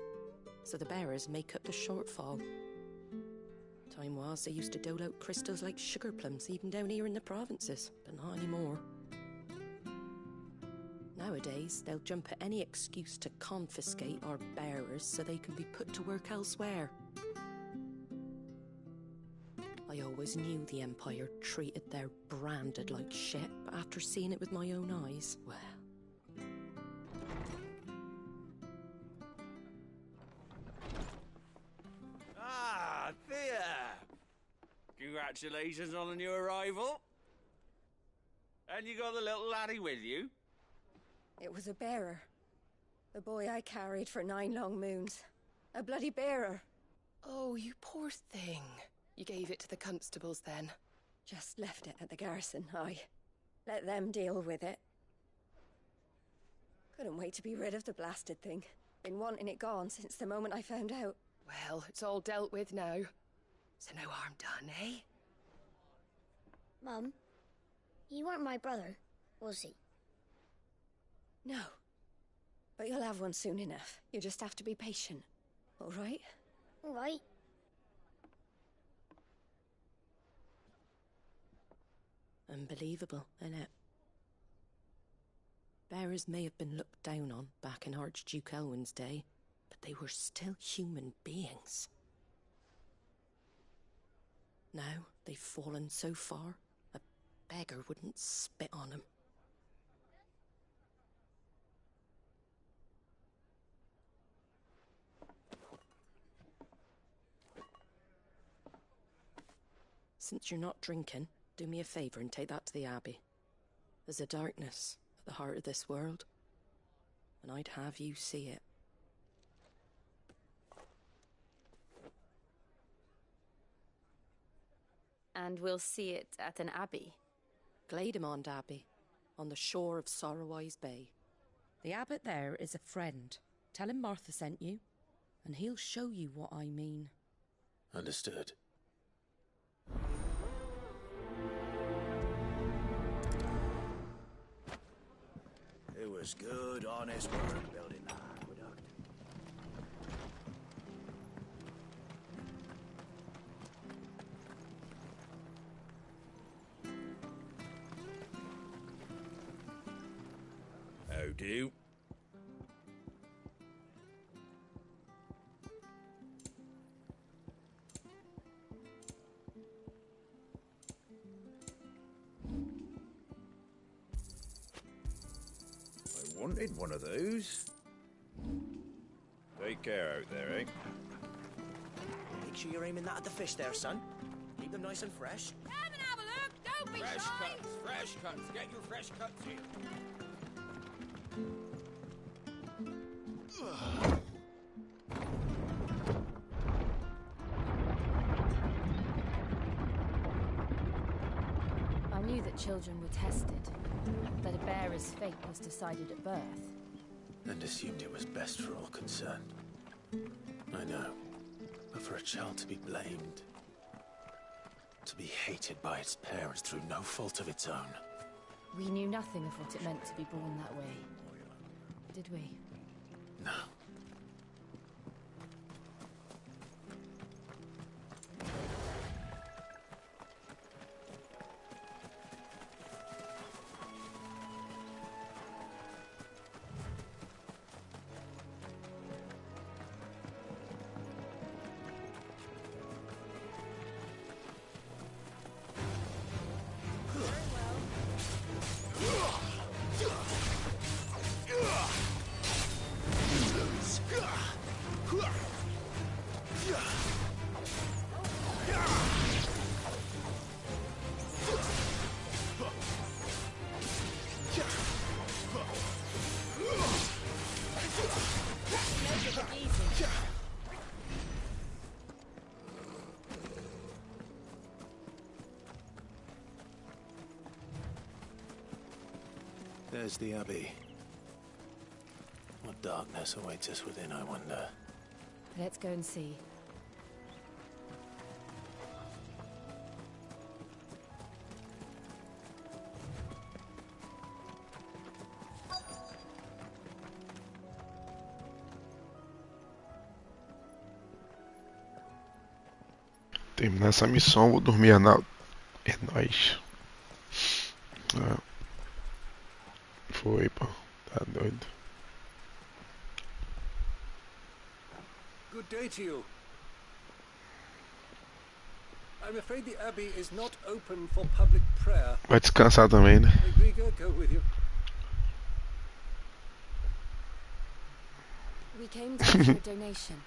so the bearers make up the shortfall. Time was they used to dole out crystals like sugar plums even down here in the provinces, but not anymore. Nowadays, they'll jump at any excuse to confiscate our bearers so they can be put to work elsewhere. I always knew the Empire treated their branded like shit, but after seeing it with my own eyes, well... Ah, Thea! Congratulations on the new arrival. And you got the little laddie with you? It was a bearer. The boy I carried for 9 long moons. A bloody bearer. Oh, you poor thing. You gave it to the constables then? Just left it at the garrison, aye. Let them deal with it. Couldn't wait to be rid of the blasted thing. Been wanting it gone since the moment I found out. Well, it's all dealt with now. So no harm done, eh? Mum, he weren't my brother, was he? No. But you'll have one soon enough. You just have to be patient. All right? All right. Unbelievable, innit? Bearers may have been looked down on back in Archduke Elwin's day, but they were still human beings. Now they've fallen so far, a beggar wouldn't spit on them. Since you're not drinking, do me a favour and take that to the Abbey. There's a darkness at the heart of this world, and I'd have you see it. And we'll see it at an abbey? Glademond Abbey, on the shore of Sorrowise Bay. The abbot there is a friend. Tell him Martha sent you, and he'll show you what I mean. Understood. It was good, honest work building that aqueduct. How do? I wanted one of those. Take care out there, eh? Make sure you're aiming that at the fish there, son. Keep them nice and fresh. Come and have a look! Don't be Fresh shy! cuts, fresh cuts. Get your fresh cuts here. I knew that children were tested, that a bearer's fate was decided at birth. and assumed it was best for all concerned. I know, but for a child to be blamed, to be hated by its parents through no fault of its own. We knew nothing of what it meant to be born that way, did we? No. There's the Abbey. What darkness awaits us within, I wonder. Let's go and see. Terminar essa missão, vou dormir na... É nóis. Foi, pô. Tá doido. Good day to you. I'm afraid the Abbey is not open for public prayer. Vai descansar também, né? May Grieger go with you. We came to offer a donation.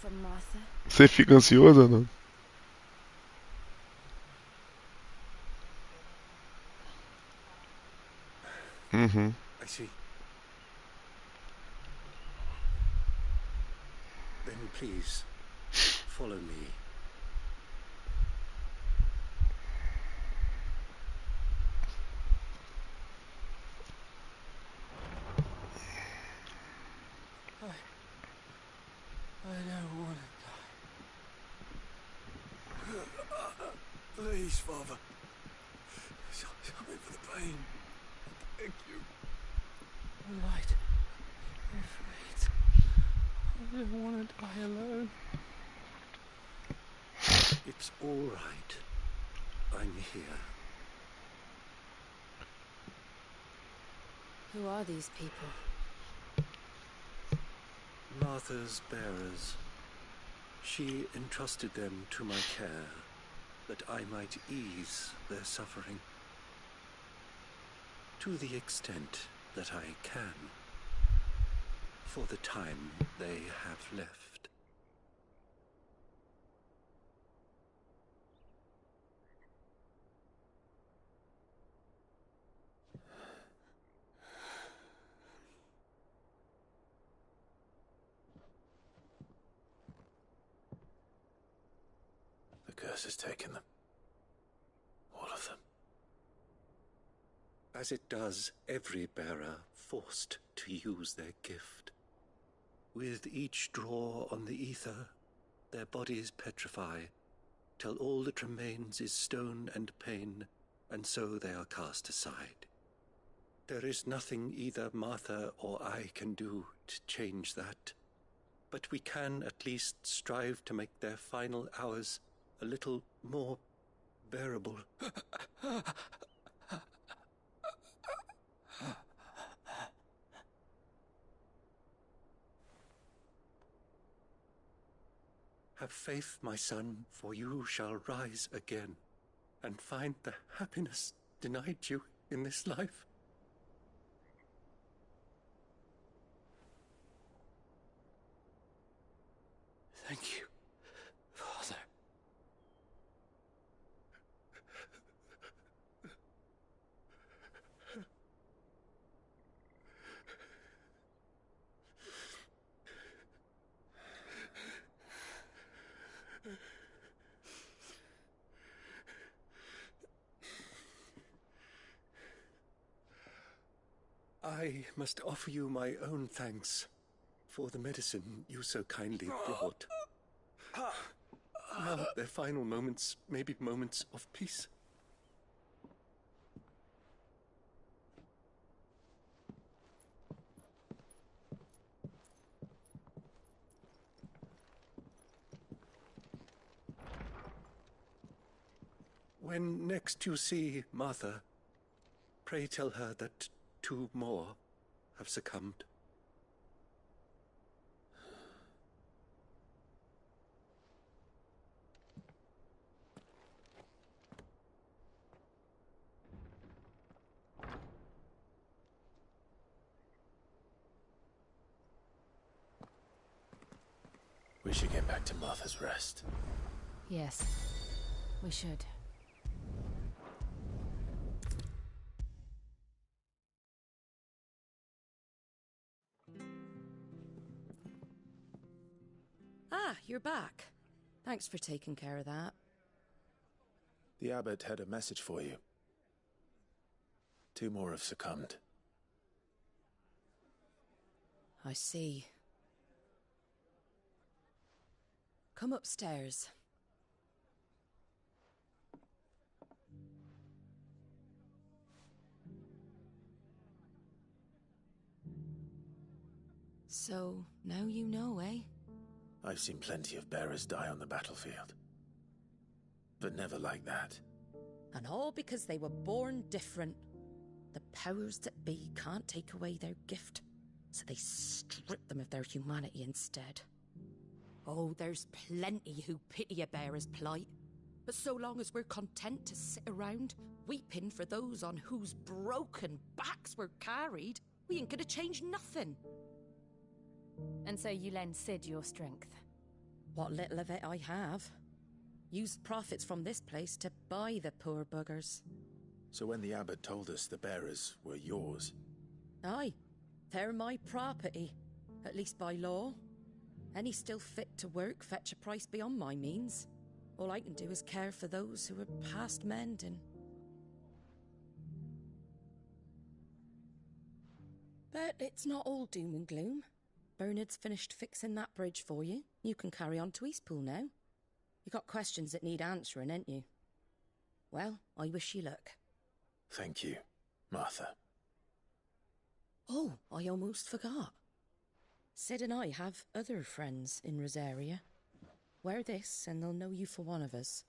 From Martha. Você fica ansioso ou não? Uhum. I see. Then please, follow me. I don't want to die. Please, Father. Stop me for the pain. Thank you. The light. I'm afraid. I don't want to die alone. It's all right. I'm here. Who are these people? Martha's bearers. She entrusted them to my care, that I might ease their suffering. To the extent that I can, for the time they have left. The curse has taken them. All of them. As it does every bearer forced to use their gift. With each draw on the ether, their bodies petrify, till all that remains is stone and pain, and so they are cast aside. There is nothing either Martha or I can do to change that, but we can at least strive to make their final hours a little more bearable. Have faith, my son, for you shall rise again, and find the happiness denied you in this life. Thank you, Father. I must offer you my own thanks for the medicine you so kindly brought. Now their final moments may be moments of peace. When next you see Martha, pray tell her that 2 more have succumbed. We should get back to Martha's Rest. Yes, we should. Ah, you're back. Thanks for taking care of that. The abbot had a message for you. 2 more have succumbed. I see. Come upstairs. So, now you know, eh? I've seen plenty of bearers die on the battlefield. But never like that. And all because they were born different. The powers that be can't take away their gift, so they strip them of their humanity instead. Oh, there's plenty who pity a bearer's plight. But so long as we're content to sit around, weeping for those on whose broken backs we're carried, we ain't gonna change nothing. And so you lend Sid your strength? What little of it I have. Used profits from this place to buy the poor buggers. So when the abbot told us the bearers were yours... Aye, they're my property, at least by law. Any still fit to work fetch a price beyond my means. All I can do is care for those who are past mending. But it's not all doom and gloom. Bernard's finished fixing that bridge for you. You can carry on to Eastpool now. You got questions that need answering, ain't you? Well, I wish you luck. Thank you, Martha. Oh, I almost forgot. Sid and I have other friends in Rosaria. Wear this and they'll know you for one of us.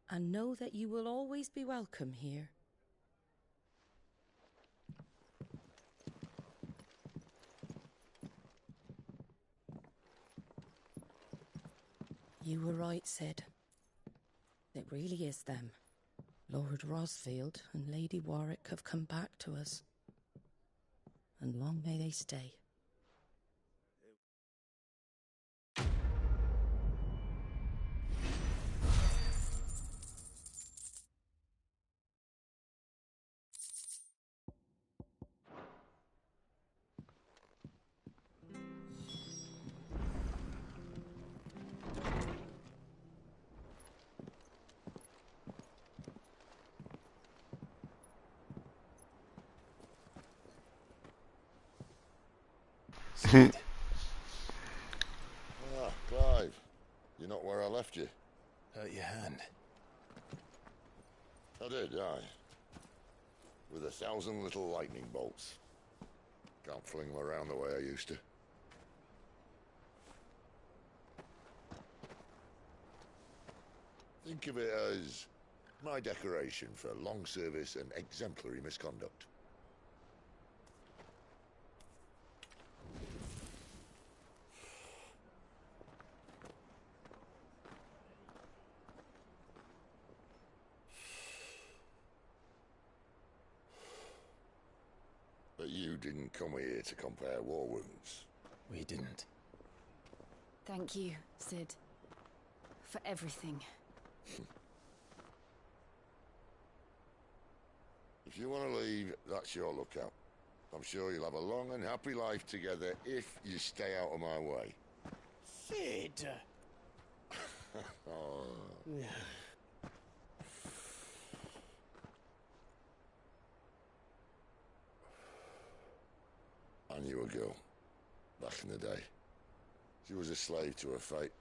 And know that you will always be welcome here. You were right, Sid. It really is them. Lord Rosfield and Lady Warwick have come back to us. And long may they stay. Clive. You're not where I left you. Hurt your hand. I did, aye. With 1,000 little lightning bolts. Can't fling them around the way I used to. Think of it as my decoration for long service and exemplary misconduct. But you didn't come here to compare war wounds. We didn't. Thank you, Sid. For everything. If you want to leave, that's your lookout. I'm sure you'll have a long and happy life together if you stay out of my way. Sid! Oh. I knew a girl back in the day. She was a slave to her fate,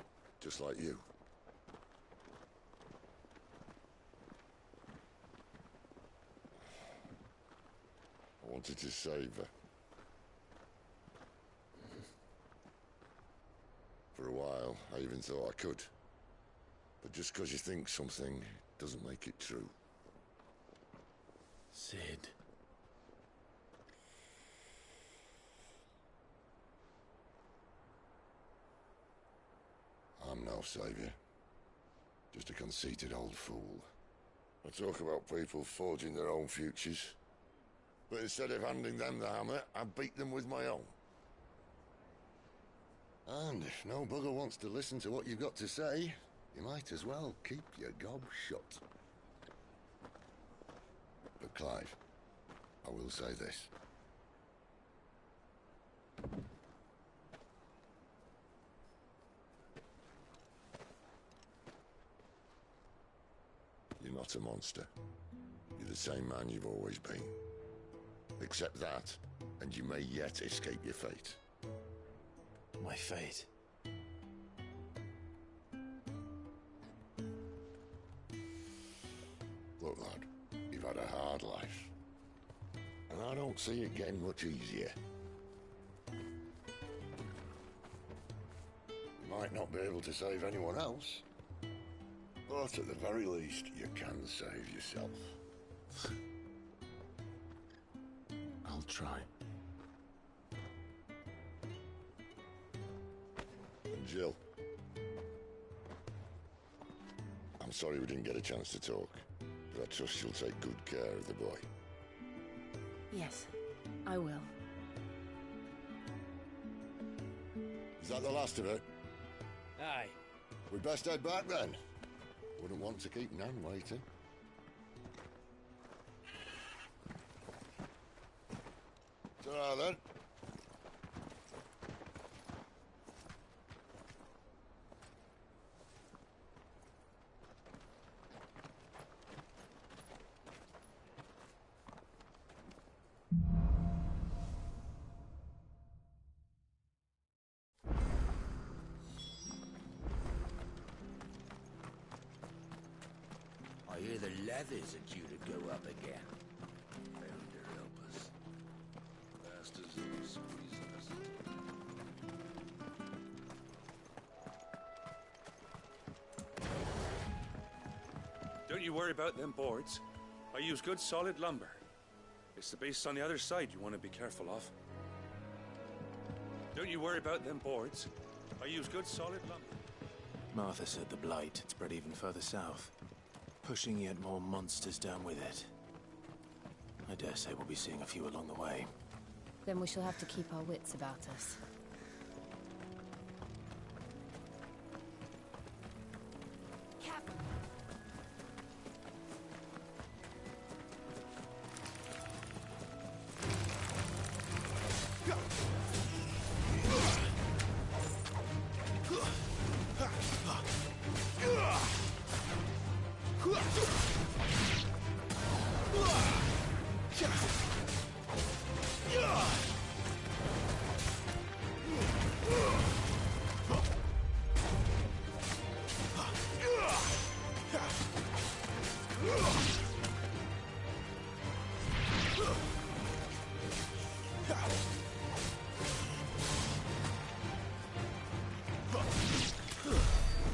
just like you. I wanted to save her. For a while, I even thought I could. But just because you think something doesn't make it true. Sid. I'm no savior. Just a conceited old fool. I talk about people forging their own futures. But instead of handing them the hammer, I beat them with my own. And if no bugger wants to listen to what you've got to say, you might as well keep your gob shut. But Clive, I will say this. You're not a monster. You're the same man you've always been. Accept that, and you may yet escape your fate. My fate. Look, lad, you've had a hard life. And I don't see it getting much easier. You might not be able to save anyone else, but at the very least, you can save yourself. I'll try. And Jill, I'm sorry we didn't get a chance to talk, but I trust she'll take good care of the boy. Yes, I will. Is that the last of it? Aye. We'd best head back then. Wouldn't want to keep Nan waiting. Ta-ra then. I hear the leathers are due to go up again. Founder help us. Bastards are squeezing us. Don't you worry about them boards. I use good solid lumber. It's the base on the other side you want to be careful of. Don't you worry about them boards. I use good solid lumber. Martha said the blight had spread even further south, pushing yet more monsters down with it. I dare say we'll be seeing a few along the way. Then we shall have to keep our wits about us.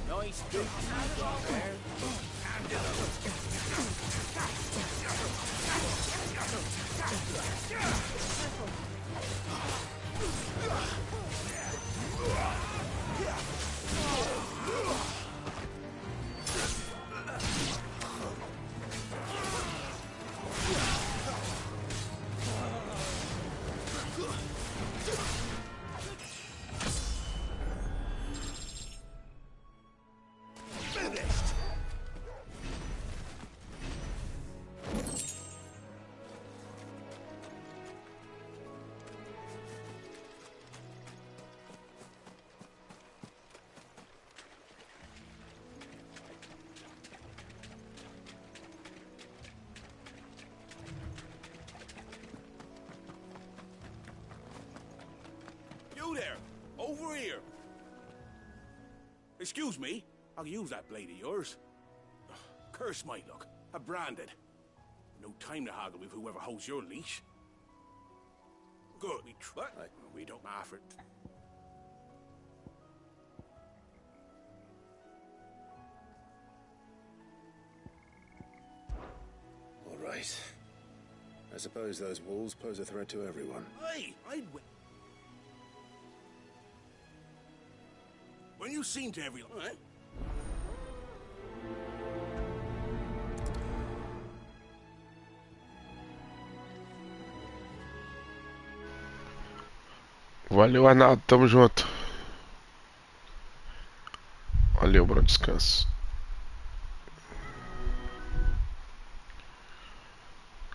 Nice big there. there! Over here! Excuse me, I'll use that blade of yours. Curse my luck. I'm branded. No time to haggle with whoever holds your leash. Good, we don't matter it. All right. I suppose those walls pose a threat to everyone. Hey, when you seem to everyone, eh? Valeu, Arnaldo. Tamo junto. Valeu, bom descanso.